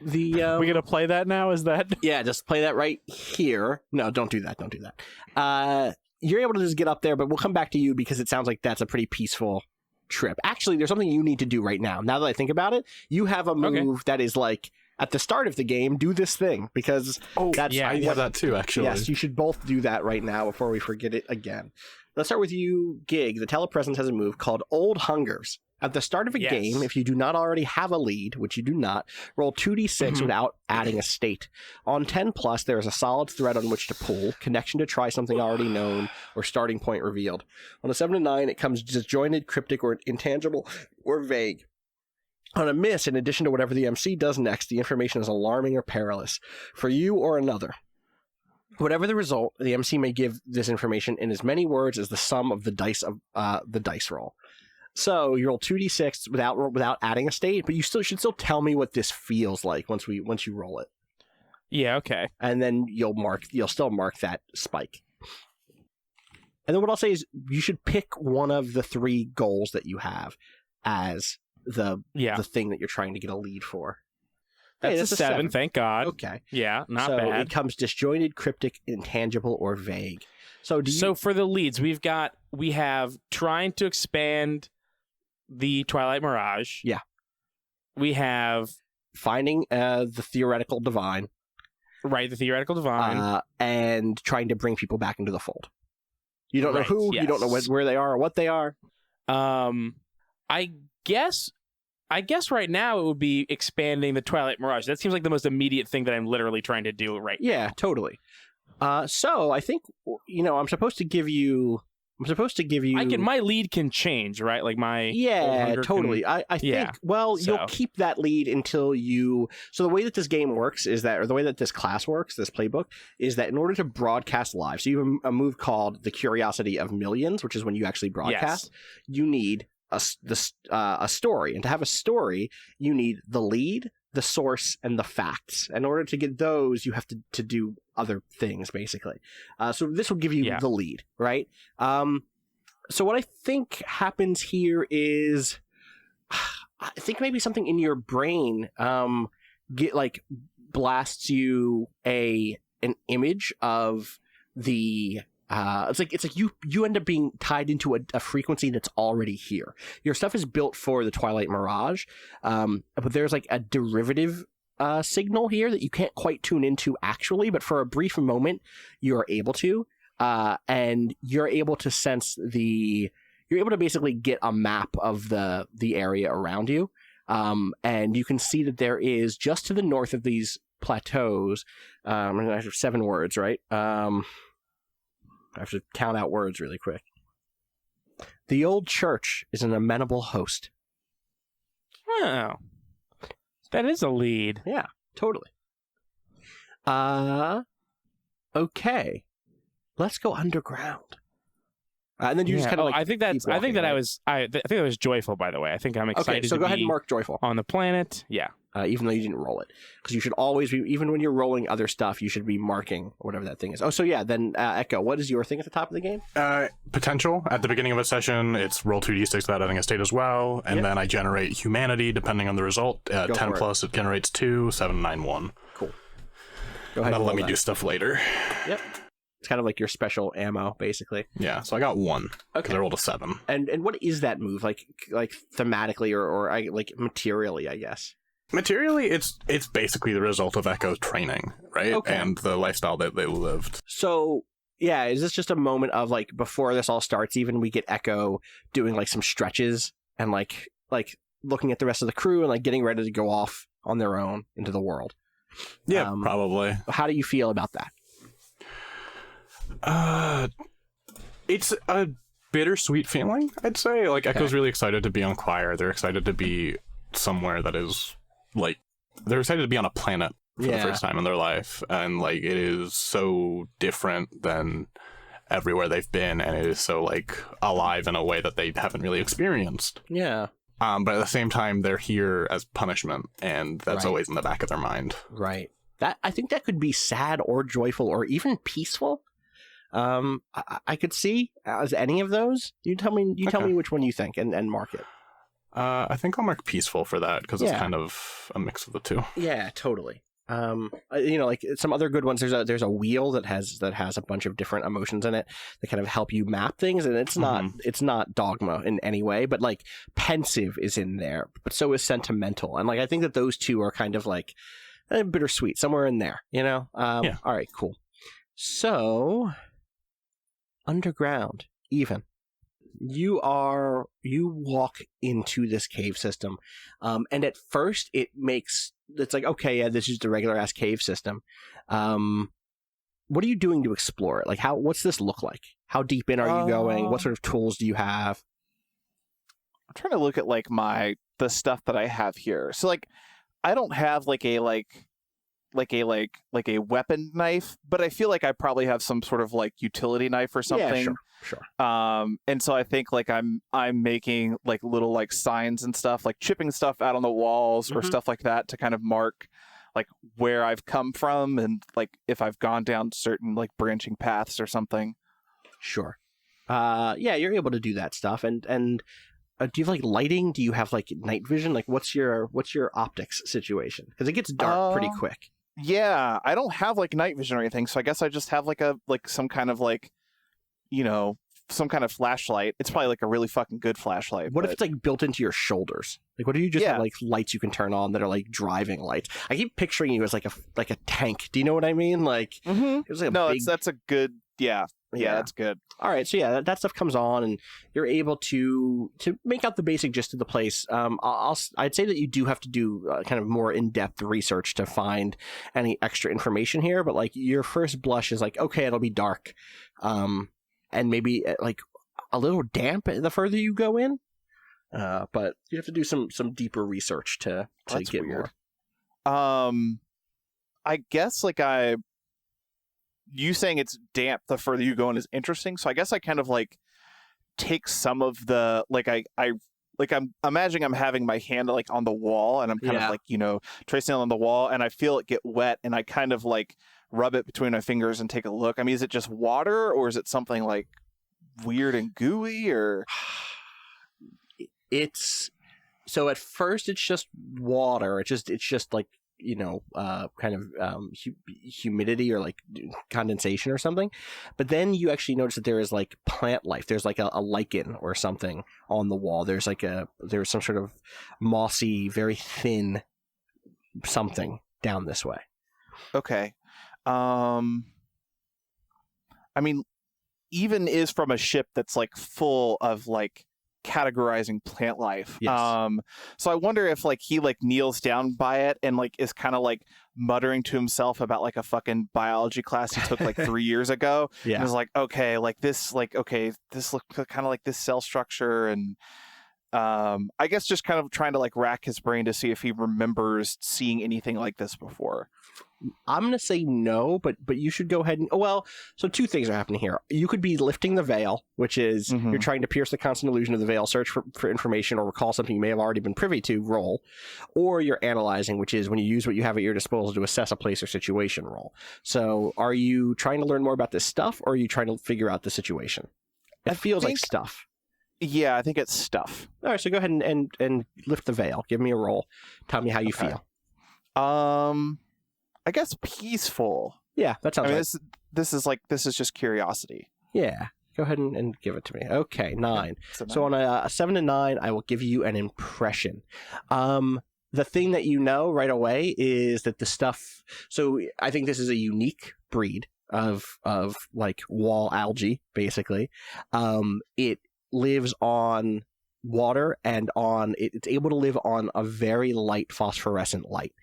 the we gonna play that now? Is that yeah, just play that right here. No, don't do that. Don't do that. You're able to just get up there, but we'll come back to you because it sounds like that's a pretty peaceful trip. Actually, there's something you need to do right now. Now that I think about it, you have a move that is like at the start of the game, do this thing because that's I have that too. Actually, yes, you should both do that right now before we forget it again. Let's start with you, Gig. The telepresence has a move called Old Hungers. At the start of a game, if you do not already have a lead, which you do not, roll 2d6 without adding a state. On 10 plus, there is a solid thread on which to pull, connection to try something already known, or starting point revealed. On a 7 to 9, it comes disjointed, cryptic, or intangible, or vague. On a miss, in addition to whatever the MC does next, the information is alarming or perilous for you or another. Whatever the result, the MC may give this information in as many words as the sum of the dice roll. So you roll 2d6 without adding a state, but you should still tell me what this feels like once you roll it. Yeah, okay. And then you'll still mark that spike. And then what I'll say is you should pick one of the 3 goals that you have as the thing that you're trying to get a lead for. That's a 7, thank God. Okay. Yeah, not so bad. It comes disjointed, cryptic, intangible, or vague. So for the leads, we have trying to expand the Twilight Mirage. Yeah. We have finding the theoretical divine. Right, the theoretical divine. And trying to bring people back into the fold. You don't know who, you don't know where they are or what they are. I guess right now it would be expanding the Twilight Mirage. That seems like the most immediate thing that I'm literally trying to do right now. Yeah, totally. So I think, I'm supposed to give you... my lead can change, right? Like my... Yeah, totally. I think, you'll keep that lead until you... So the way that this game works is that, or the way that this class works, this playbook, is that in order to broadcast live, so you have a move called the Curiosity of Millions, which is when you actually broadcast, you need a story. And to have a story, you need the lead, the source, and the facts. In order to get those, you have to do other things, basically. So this will give you the lead, right? So what I think happens here is, I think maybe something in your brain blasts you an image of the... it's like you end up being tied into a frequency that's already here. Your stuff is built for the Twilight Mirage, but there's like a derivative signal here that you can't quite tune into actually, but for a brief moment you are able to, and you're able to sense you're able to basically get a map of the area around you, and you can see that there is just to the north of these plateaus. I have 7 words, right? I have to count out words really quick. The old church is an amenable host. Oh. That is a lead. Yeah, totally. Okay. Let's go underground. And then you just kind of I think that was joyful, by the way. I think I'm excited. Okay, so go ahead and mark joyful on the planet. Yeah. Even though you didn't roll it, because you should always be, even when you're rolling other stuff, you should be marking whatever that thing is. Oh, so yeah, then Echo, what is your thing at the top of the game? Potential. At the beginning of a session, it's roll 2d6 without adding a state as well, and then I generate humanity depending on the result. 10 plus, it generates 2, 7, 9, 1. Cool. Go ahead. That'll let me do stuff later. Yep. It's kind of like your special ammo, basically. Yeah, so I got 1. Okay. I rolled a 7. And what is that move? Like thematically or like materially, I guess? Materially, it's basically the result of Echo's training, right? Okay. And the lifestyle that they lived. So, yeah, is this just a moment of, like, before this all starts, even we get Echo doing, like, some stretches and, like looking at the rest of the crew and, like, getting ready to go off on their own into the world? Yeah, probably. How do you feel about that? It's a bittersweet feeling, I'd say. Like, Echo's really excited to be on Quire. They're excited to be somewhere that is... like, they're excited to be on a planet for the first time in their life, and like it is so different than everywhere they've been, and it is so like alive in a way that they haven't really experienced. Yeah. But at the same time, they're here as punishment, and that's always in the back of their mind. Right. That I think that could be sad or joyful or even peaceful. I could see as any of those. You tell me which one you think and mark it. I think I'll mark peaceful for that because it's kind of a mix of the two. Yeah, totally. Like some other good ones. There's a wheel that has a bunch of different emotions in it that kind of help you map things, and it's not dogma in any way, but like pensive is in there, but so is sentimental, and like I think that those two are kind of like bittersweet somewhere in there. All right, cool. So underground, even. You walk into this cave system, and at first it's like, okay, yeah, this is the regular ass cave system. What are you doing to explore it? Like, what's this look like? How deep in are you going? What sort of tools do you have? I'm trying to look at like the stuff that I have here. So like, I don't have like a weapon knife, but I feel like I probably have some sort of like utility knife or something. Yeah, sure. And so I think like I'm making like little like signs and stuff, like chipping stuff out on the walls or stuff like that to kind of mark like where I've come from and like if I've gone down certain like branching paths or something. Sure. Yeah, you're able to do that stuff. And do you have like lighting? Do you have like night vision? Like what's your optics situation? Because it gets dark pretty quick. Yeah, I don't have like night vision or anything, so I guess I just have like some kind of like, some kind of flashlight. It's probably like a really fucking good flashlight. What if it's like built into your shoulders? Like, what do you just have like lights you can turn on that are like driving lights? I keep picturing you as like a tank. Do you know what I mean? Like, it's like that's a good. Yeah, that's good. All right, so yeah, that stuff comes on, and you're able to make out the basic gist of the place. I'd say that you do have to do kind of more in-depth research to find any extra information here, but like your first blush is like, okay, it'll be dark, and maybe like a little damp the further you go in, but you have to do some deeper research to get weird. more. I guess like you saying it's damp the further you go in is interesting. So I guess I kind of like take some of the I'm imagining I'm having my hand like on the wall and I'm kind of like, tracing on the wall and I feel it get wet and I kind of like rub it between my fingers and take a look. I mean, is it just water or is it something like weird and gooey or? So at first it's just water. It's just like, kind of humidity or like condensation or something. But then you actually notice that there is like plant life. There's like a lichen or something on the wall. There's some sort of mossy, very thin something down this way. Okay. I mean, even is from a ship that's like full of like categorizing plant life. Yes. So I wonder if like he like kneels down by it and like is kind of like muttering to himself about like a fucking biology class he took like 3 years ago. Yeah. And is like, this looks kind of like this cell structure and I guess just kind of trying to like rack his brain to see if he remembers seeing anything like this before. I'm going to say no, but you should go ahead and... so two things are happening here. You could be lifting the veil, which is you're trying to pierce the constant illusion of the veil, search for information, or recall something you may have already been privy to, roll. Or you're analyzing, which is when you use what you have at your disposal to assess a place or situation, roll. So are you trying to learn more about this stuff, or are you trying to figure out the situation? It feels like stuff. Yeah, I think it's stuff. All right, so go ahead and lift the veil. Give me a roll. Tell me how you feel. I guess peaceful. Yeah, that sounds right. This is just curiosity. Yeah. Go ahead and give it to me. Okay, 9. So on a 7 and 9, I will give you an impression. The thing that you know right away is that the stuff... So I think this is a unique breed of like wall algae, basically. It lives on water and it's able to live on a very light phosphorescent light.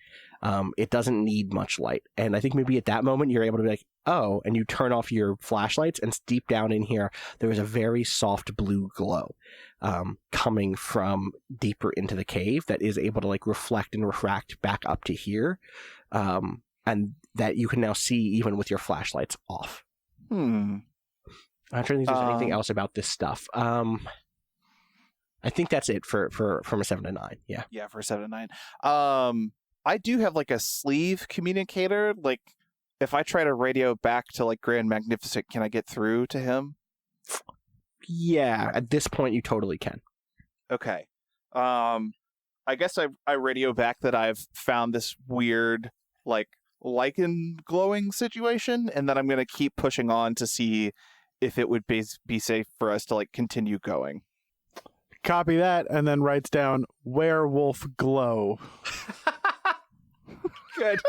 It doesn't need much light. And I think maybe at that moment you're able to be like, oh, and you turn off your flashlights and deep down in here, there is a very soft blue glow coming from deeper into the cave that is able to like reflect and refract back up to here. And that you can now see even with your flashlights off. I'm trying to think if there's anything else about this stuff. I think that's it from a 7 to 9. Yeah. Yeah, for a 7 to 9. I do have like a sleeve communicator. Like if I try to radio back to like Grand Magnificent, can I get through to him? Yeah, at this point you totally can. Okay. I guess I radio back that I've found this weird, like, lichen glowing situation, and that I'm going to keep pushing on to see if it would be safe for us to, like, continue going. Copy that, and then writes down werewolf glow. Good.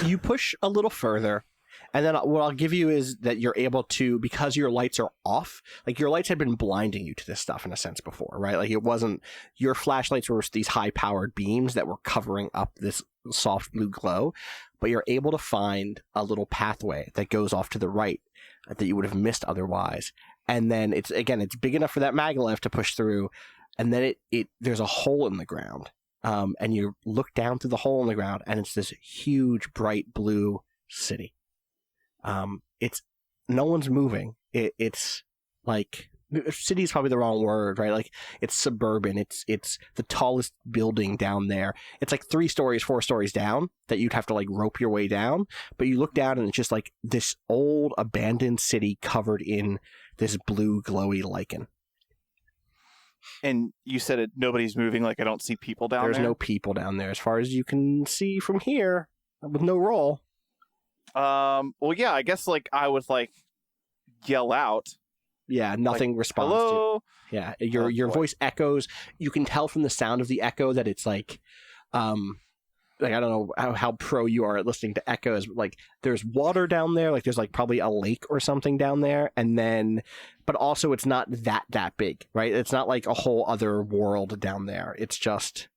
You push a little further, and then what I'll give you is that you're able to, because your lights are off, like your lights had been blinding you to this stuff in a sense before, right? Like it wasn't, your flashlights were these high-powered beams that were covering up this soft blue glow, but you're able to find a little pathway that goes off to the right that you would have missed otherwise. And then it's big enough for that maglev to push through, and then there's a hole in the ground. And you look down through the hole in the ground, and it's this huge, bright blue city. It's no one's moving. It's like, city is probably the wrong word, right? Like it's suburban. It's the tallest building down there. It's like 3 stories, 4 stories down that you'd have to like rope your way down. But you look down, and it's just like this old abandoned city covered in this blue glowy lichen. And you said nobody's moving, like I don't see people down there? There's no people down there as far as you can see from here with no roll. Well, yeah, I guess like I would like yell out. Yeah, nothing like, responds hello? to. Yeah, your voice echoes. You can tell from the sound of the echo that it's like I don't know how pro you are at listening to echoes, but like there's water down there, like there's like probably a lake or something down there, and then but also it's not that big, right? It's not like a whole other world down there. It's just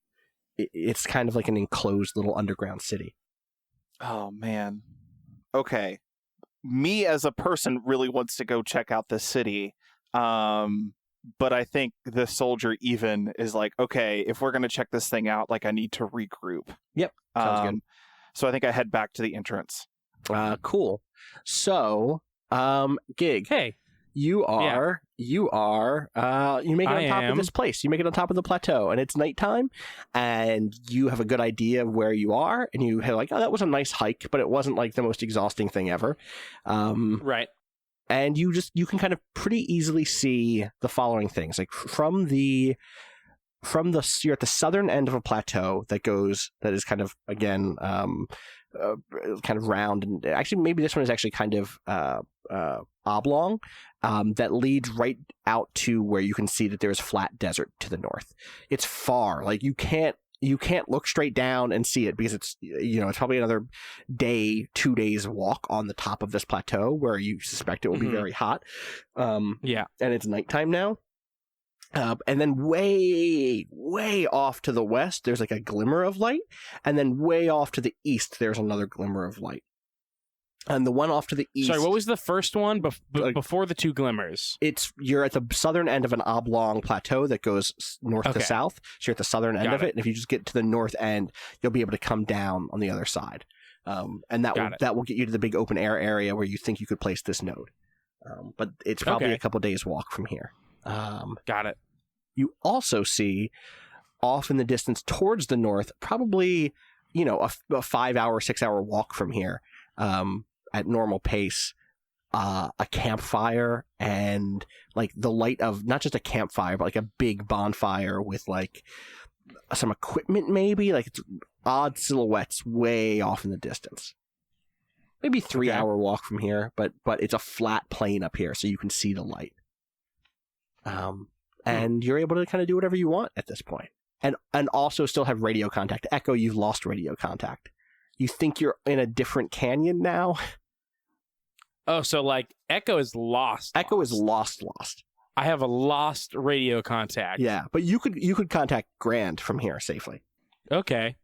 it's kind of like an enclosed little underground city. Oh man. Okay. Me as a person really wants to go check out this city. But I think the soldier even is like, okay, if we're going to check this thing out, like I need to regroup. Yep. Sounds good. So I think I head back to the entrance. Cool. So, Gig. Hey. You make it on top of this place. You make it on top of the plateau, and it's nighttime, and you have a good idea of where you are, and you have like, oh, that was a nice hike, but it wasn't like the most exhausting thing ever. Right. And you can kind of pretty easily see the following things. Like you're at the southern end of a plateau that is kind of, again, kind of round, and actually maybe this one is actually kind of oblong, that leads right out to where you can see that there's flat desert to the north. It's far, like you can't look straight down and see it because it's probably another 2 days walk on the top of this plateau where you suspect it will be very hot. And it's nighttime now. And then way, way off to the west, there's like a glimmer of light. And then way off to the east, there's another glimmer of light. And the one off to the east... Sorry, what was the first one before the 2 glimmers? You're at the southern end of an oblong plateau that goes north to south. So you're at the southern end of it. And if you just get to the north end, you'll be able to come down on the other side. And that will get you to the big open air area where you think you could place this node. But it's probably a couple days walk from here. Got it. You also see off in the distance towards the north, probably, a 5-hour, 6-hour walk from here, at normal pace, a campfire and like the light of not just a campfire, but like a big bonfire with like some equipment, maybe like it's odd silhouettes way off in the distance. Maybe 3-hour walk from here, but it's a flat plain up here, so you can see the light. And you're able to kind of do whatever you want at this point. And also still have radio contact. Echo, you've lost radio contact. You think you're in a different canyon now? Oh, so like Echo is lost. Echo is lost. I have a lost radio contact. Yeah, but you could contact Grand from here safely. Okay.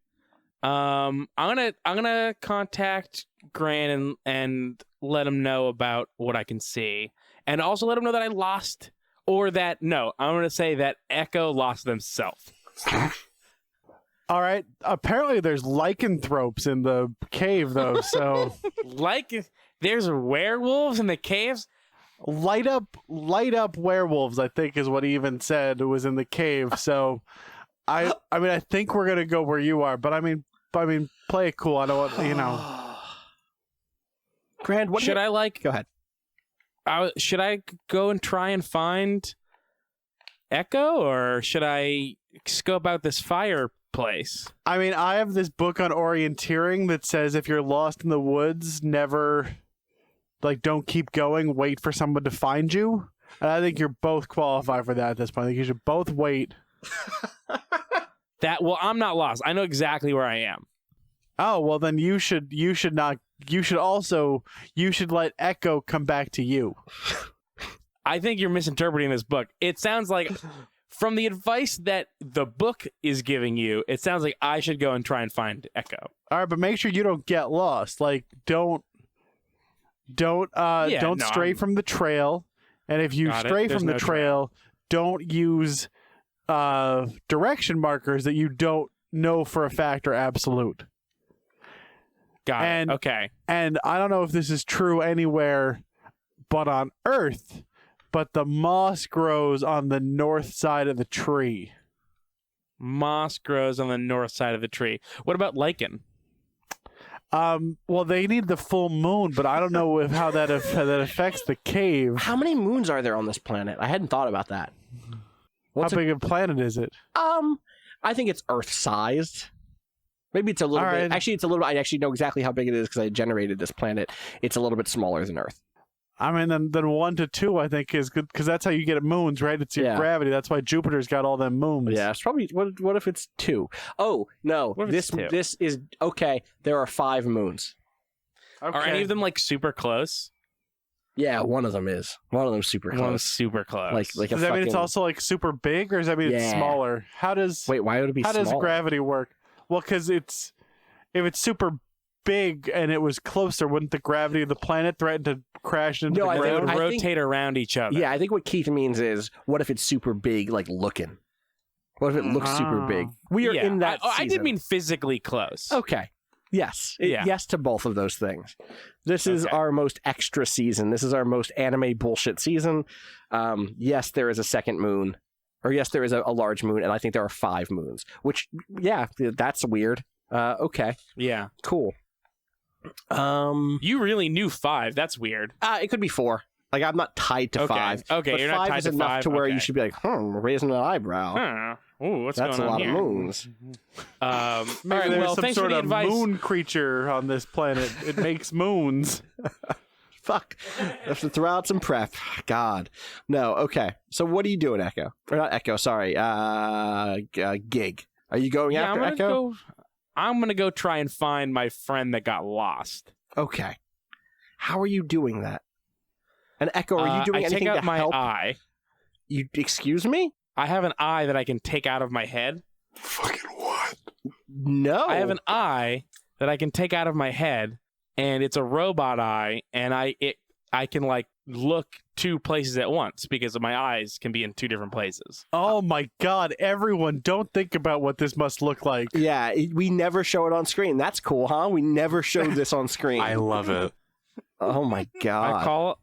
I'm gonna contact Grand and let him know about what I can see, and also let him know that I lost, or that I'm gonna say that Echo lost themselves. All right. Apparently, there's lycanthropes in the cave, though. So, there's werewolves in the caves. Light up werewolves, I think, is what he even said was in the cave. So, I mean, I think we're gonna go where you are, but I mean, play it cool. I don't want, Grand, what should I like? Go ahead. Should I go and try and find Echo, or should I scope out this fireplace? I mean, I have this book on orienteering that says if you're lost in the woods, never, don't keep going, wait for someone to find you. And I think you're both qualified for that at this point. I think you should both wait. Well, I'm not lost. I know exactly where I am. Oh, well, then you should let Echo come back to you. I think you're misinterpreting this book. It sounds like, from the advice that the book is giving you, it sounds like I should go and try and find Echo. All right, but make sure you don't get lost. Don't stray from the trail. And if you stray from the trail, don't use direction markers that you don't know for a fact are absolute. Got it. Okay. And I don't know if this is true anywhere but on Earth, but the moss grows on the north side of the tree. Moss grows on the north side of the tree. What about lichen? Well, they need the full moon, but I don't know how that affects the cave. How many moons are there on this planet? I hadn't thought about that. How big a planet is it? I think it's Earth-sized. Maybe it's a little bit. Actually, it's a little. I actually know exactly how big it is because I generated this planet. It's a little bit smaller than Earth. I mean, then 1 to 2, I think, is good because that's how you get moons, right? It's your gravity. That's why Jupiter's got all them moons. Yeah, it's probably. What if it's 2? Oh no, this is okay. There are 5 moons. Okay. Are any of them super close? Yeah, one of them is. One of them's super close. One's super close. Does that mean it's also super big, or does that mean it's smaller? Wait, why would it be smaller? How does gravity work? Well, because if it's super big and it was closer, wouldn't the gravity of the planet threaten to crash into the ground? They would rotate around each other. Yeah, I think what Keith means is, what if it's super big, looking? What if it looks super big? We are in that season. I did mean physically close. Okay. Yes. Yes to both of those things. This is our most extra season. This is our most anime bullshit season. Yes, there is a second moon. Or yes, there is a large moon, and I think there are 5 moons. Which, that's weird. Okay. Yeah. Cool. You really knew 5. That's weird. It could be 4. I'm not tied to 5. Okay, but you're not 5 tied is to enough 5. to where you should be raising an eyebrow. Huh. Ooh, what's That's going on here? That's a lot of moons. Maybe all right, there's well, some thanks sort for the of advice. moon creature on this planet. It makes moons. Fuck. I have to throw out some prep. God. No, okay. So what are you doing, Echo? Or not Echo, sorry. Gig. Are you going after Echo? I'm going to go try and find my friend that got lost. Okay. How are you doing that? And Echo, are you doing anything to help? I take out my eye. You excuse me? I have an eye that I can take out of my head. Fucking what? No. I have an eye that I can take out of my head, and it's a robot eye, and I can look 2 places at once because my eyes can be in 2 different places. Oh my God! Everyone, don't think about what this must look like. Yeah, we never show it on screen. That's cool, huh? We never showed this on screen. I love it. Oh my God! I call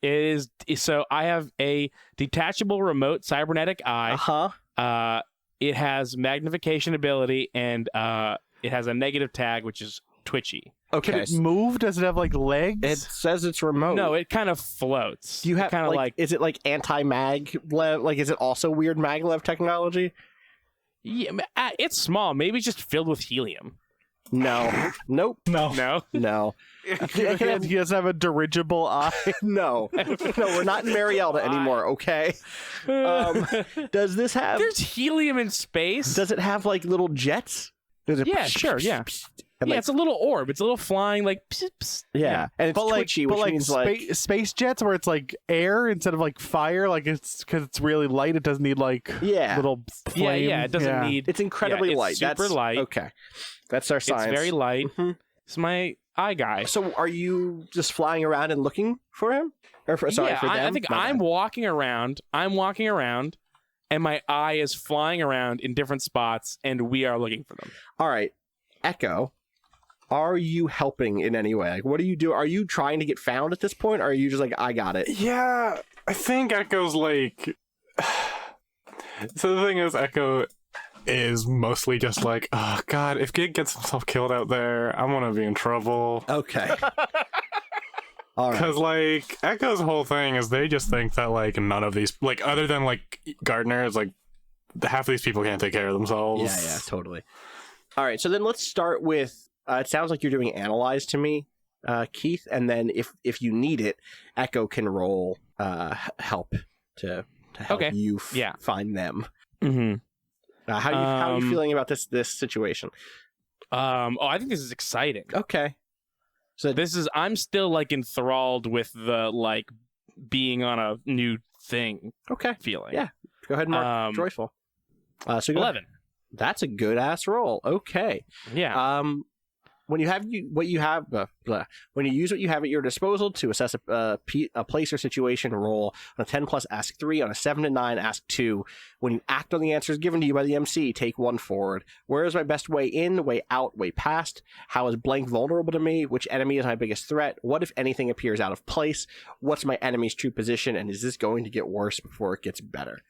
it so. I have a detachable remote cybernetic eye. It has magnification ability, and it has a negative tag, which is twitchy. Okay. Can it move? Does it have legs? It says it's remote. No, it kind of floats. Do you have is it anti-maglev? Is it also weird maglev technology? Yeah, it's small. Maybe it's just filled with helium. No. Nope. No. He doesn't have a dirigible eye. No, we're not in Marielda anymore. Okay. Does this have? There's helium in space. Does it have little jets? Yeah, sure. Yeah. And it's a little orb. It's a little flying pss, pss. Yeah, and it's twitchy, which means space jets where it's air instead of fire. It's because it's really light. It doesn't need little flame. Yeah. It doesn't need. It's incredibly light. Super light. Okay, that's our science. It's very light. Mm-hmm. It's my eye guy. So, are you just flying around and looking for him? Or for them? I think I'm walking around. And my eye is flying around in different spots, and we are looking for them. All right, Echo. Are you helping in any way? What do you do? Are you trying to get found at this point, or are you just I got it? Yeah, I think Echo's So the thing is, Echo is mostly just oh God, if Gig gets himself killed out there, I'm gonna be in trouble. Okay. All right. Because, like, Echo's whole thing is they just think that, like, none of these, like, other than, like, Gardner, is like, half of these people can't take care of themselves. Yeah, totally. All right, so then let's start with, it sounds like you're doing analyze to me, Keith, and then if you need it, Echo can roll help to help you find them. Mm-hmm. How are you feeling about this situation? I think this is exciting. Okay. So I'm still like enthralled with the like being on a new thing. Okay. Feeling. Yeah. Go ahead and mark joyful. So 11. That's a good ass roll. Okay. Yeah. When you use what you have at your disposal to assess a place or situation, roll on a 10 plus, ask 3. On a 7 to 9, ask 2. When you act on the answers given to you by the MC, take 1 forward. Where is my best way in, way out, way past? How is blank vulnerable to me? Which enemy is my biggest threat? What, if anything, appears out of place? What's my enemy's true position? And is this going to get worse before it gets better?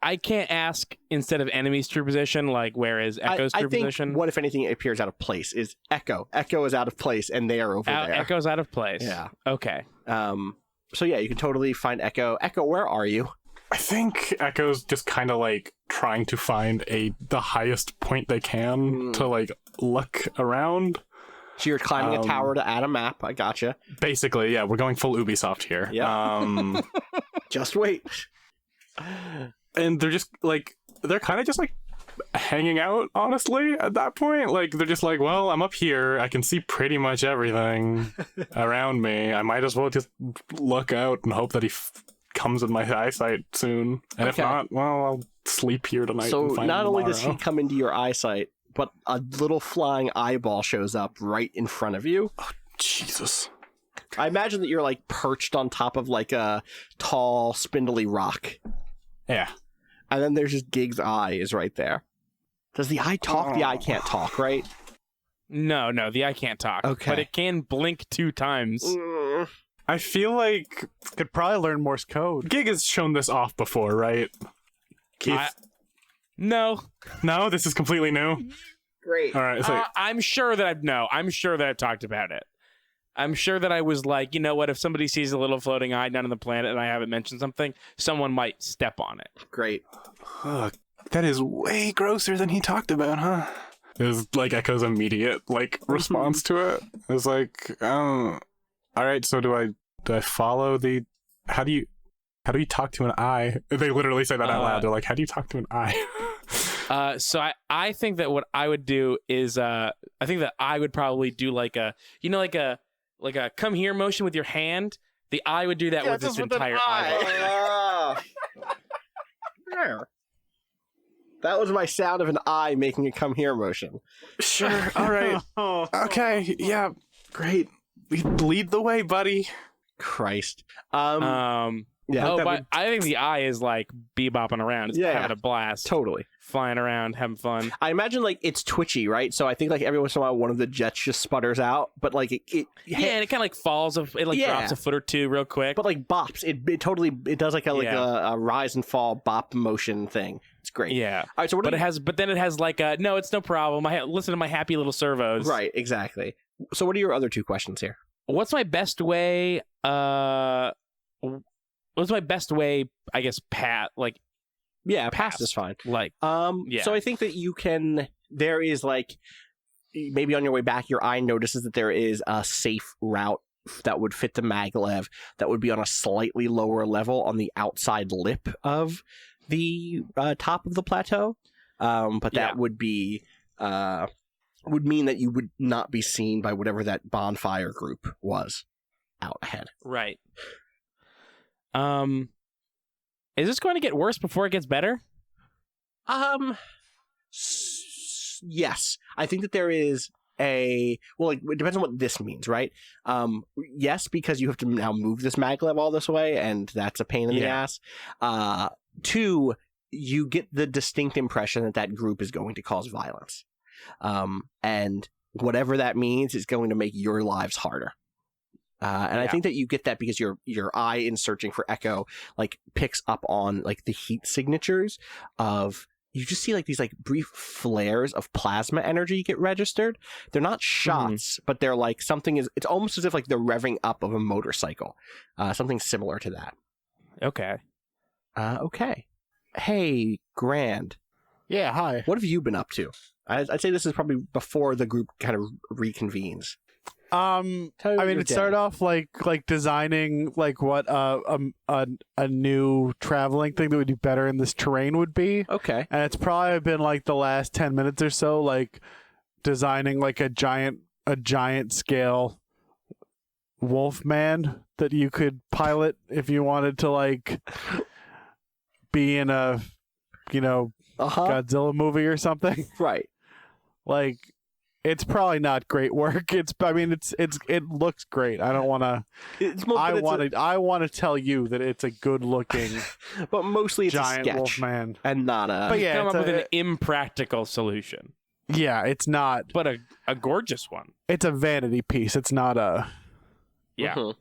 I can't ask instead of enemy's true position, like where is Echo's true position? What, if anything, appears out of place is Echo. Echo is out of place, and they are over there. Echo's out of place. Yeah. Okay. So yeah, you can totally find Echo. Echo, where are you? I think Echo's just kind of like trying to find the highest point they can to like look around. So you're climbing a tower to add a map. I gotcha. Basically, yeah, we're going full Ubisoft here. Yeah. Just wait. And they're just like, they're kind of just like hanging out, honestly, at that point. Like, they're just like, well, I'm up here. I can see pretty much everything around me. I might as well just look out and hope that he comes in my eyesight soon. And if not, well, I'll sleep here tonight. So and find not him only tomorrow. does he come into your eyesight, but a little flying eyeball shows up right in front of you. Oh, Jesus. I imagine that you're like perched on top of like a tall, spindly rock. Yeah. And then there's just Gig's eye is right there. Does the eye talk? The eye can't talk, right? No, the eye can't talk. Okay. But it can blink 2 times. I feel like could probably learn Morse code. Gig has shown this off before, right? Keith? No, this is completely new. Great. All right. So I'm sure that I've talked about it. I'm sure that I was like, you know what? If somebody sees a little floating eye down on the planet and I haven't mentioned something, someone might step on it. Great. That is way grosser than he talked about, huh? It was like Echo's immediate response to it. It was like, all right. So do I follow the? How do you talk to an eye? They literally say that out loud. They're like, how do you talk to an eye? So I think that what I would do is I think that I would probably do like a come here motion with your hand. The eye would do that with its entire eye. There. That was my sound of an eye making a come here motion. Sure. All right. Okay. Yeah. Great. Lead the way, buddy. Christ. Yeah. But I think the eye is like bebopping around. It's having a blast. Totally. Flying around, having fun. I imagine it's twitchy, right? So I think every once in a while one of the jets just sputters out, but and it kind of like falls, drops a foot or two real quick. But bops. It totally does a rise and fall bop motion thing. It's great. Yeah. All right. So but then it has no, it's no problem. Listen to my happy little servos. Right. Exactly. So what are your other 2 questions here? What's my best way? What's my best way? I guess past is fine. Yeah. So I think that you can. There is maybe on your way back, your eye notices that there is a safe route that would fit the maglev that would be on a slightly lower level on the outside lip of the top of the plateau. But that would be would mean that you would not be seen by whatever that bonfire group was out ahead. Right. Is this going to get worse before it gets better? Yes. I think that there is it depends on what this means, right? Yes, because you have to now move this maglev all this way, and that's a pain in the ass. 2, you get the distinct impression that group is going to cause violence. And whatever that means is going to make your lives harder. And I think that you get that because your eye in searching for Echo picks up on the heat signatures of you just see like these like brief flares of plasma energy get registered. They're not shots, but they're like it's almost as if like they're revving up of a motorcycle. Something similar to that. Okay. Okay. Hey, Grand. Yeah, hi. What have you been up to? I'd say this is probably before the group kind of reconvenes. It started off like designing like what a new traveling thing that would do better in this terrain would be. Okay. And it's probably been like the last 10 minutes or so, like designing like a giant scale wolfman that you could pilot if you wanted to like be in a Godzilla movie or something. Right. Like, it's probably not great work. It looks great. I don't want to. I want to tell you that it's a good looking, but mostly it's giant a sketch wolfman and not a. But yeah, come up with an impractical solution. Yeah, it's not. But a gorgeous one. It's a vanity piece. It's not a. Yeah. Mm-hmm.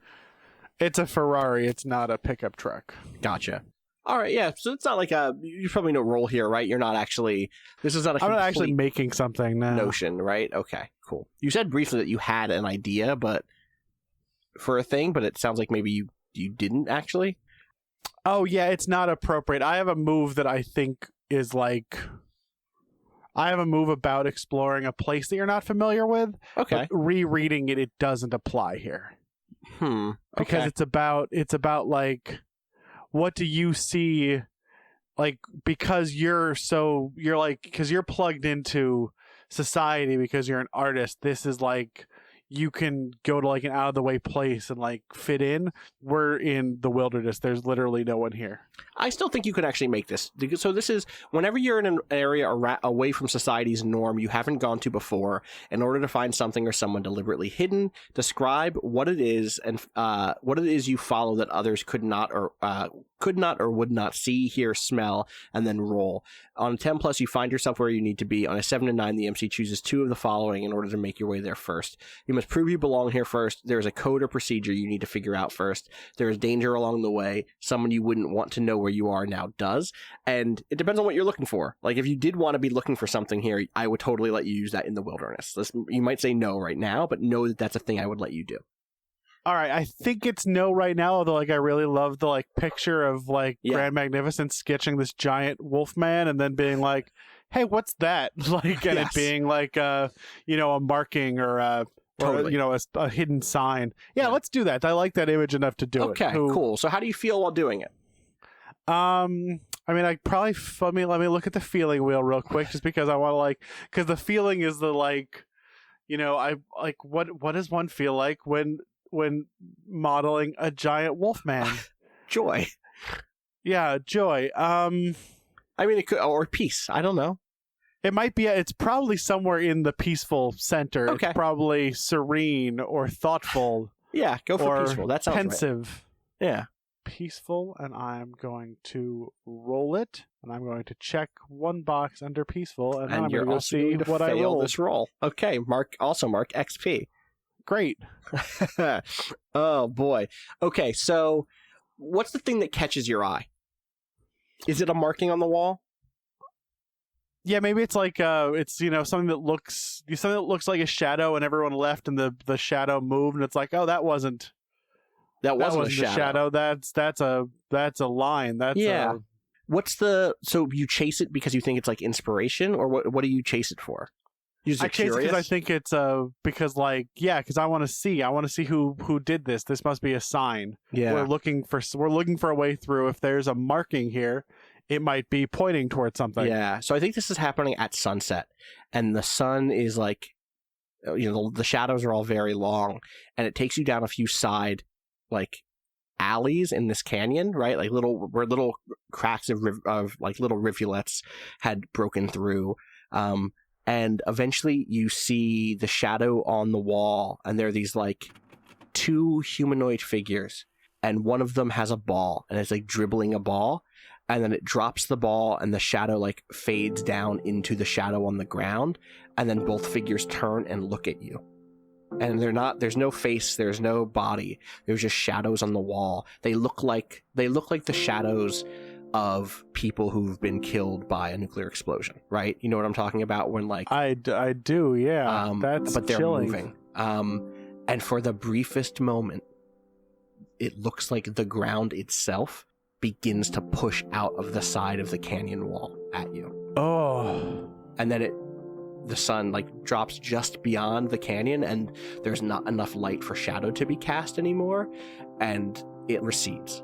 It's a Ferrari. It's not a pickup truck. Gotcha. All right, yeah. So it's not like you probably no role here, right? You're not actually. This is not a. I'm not actually making something now. Notion, right? Okay, cool. You said briefly that you had an idea, but for a thing, but it sounds like maybe you didn't actually. Oh yeah, it's not appropriate. I have a move that I think is like. I have a move about exploring a place that you're not familiar with. Okay. But rereading it doesn't apply here. Okay. Because it's about like. What do you see, like, because you're plugged into society because you're an artist, this is like, you can go to like an out of the way place and like fit in. We're in the wilderness. There's literally no one here. I still think you could actually make this. So this is whenever you're in an area away from society's norm you haven't gone to before, in order to find something or someone deliberately hidden, describe what it is and what it is you follow that others could not or would not see, hear, smell, and then roll. On a 10+, you find yourself where you need to be. On a 7 to 9, the MC chooses 2 of the following in order to make your way there first. You must prove you belong here first. There's a code or procedure you need to figure out first. There is danger along the way. Someone you wouldn't want to know where you are now does. And it depends on what you're looking for. Like, if you did want to be looking for something here, I would totally let you use that in the wilderness. You might say no right now, but know that that's a thing I would let you do. All right, I think it's no right now, although like I really love the like picture of like Grand Magnificent sketching this giant wolf man and then being like, "Hey, what's that?" Like, and it being like a marking or a hidden sign. Yeah, let's do that. I like that image enough to do it. Okay, cool. So how do you feel while doing it? I mean, I probably let me look at the feeling wheel real quick, just because I want to because the feeling is the like, I like what does one feel like when modeling a giant wolf man? Joy. Yeah, joy. I mean, it could, or peace. I don't know. It might be. It's probably somewhere in the peaceful center. Okay. It's probably serene or thoughtful. Yeah, go for peaceful. That sounds pensive. Right. Yeah. Peaceful, and I'm going to roll it, and I'm going to check one box under peaceful, and I'm going to see what I roll. This roll. Okay, mark XP. Great. Oh boy. Okay, so what's the thing that catches your eye? Is it a marking on the wall? Yeah, maybe it's like something that looks like a shadow, and everyone left, and the shadow moved, and it's like, oh, that wasn't a shadow. That's a line. That's What's so you chase it because you think it's like inspiration, or what do you chase it for? I chase it because I think it's because I want to see who did this. This must be a sign. Yeah, we're looking for a way through. If there's a marking here, it might be pointing towards something. Yeah, so I think this is happening at sunset, and the sun is like, the shadows are all very long, and it takes you down a few side like alleys in this canyon, right? Like little cracks of like little rivulets had broken through. And eventually you see the shadow on the wall, and there are these like 2 humanoid figures, and one of them has a ball and it's like dribbling a ball, and then it drops the ball and the shadow like fades down into the shadow on the ground, and then both figures turn and look at you. And there's no face, there's no body, there's just shadows on the wall. They look like the shadows of people who've been killed by a nuclear explosion, right? You know what I'm talking about? When like I do, yeah. That's but they're chilling. moving. And for the briefest moment, it looks like the ground itself begins to push out of the side of the canyon wall at you. Oh. And then the sun like drops just beyond the canyon, and there's not enough light for shadow to be cast anymore, and it recedes.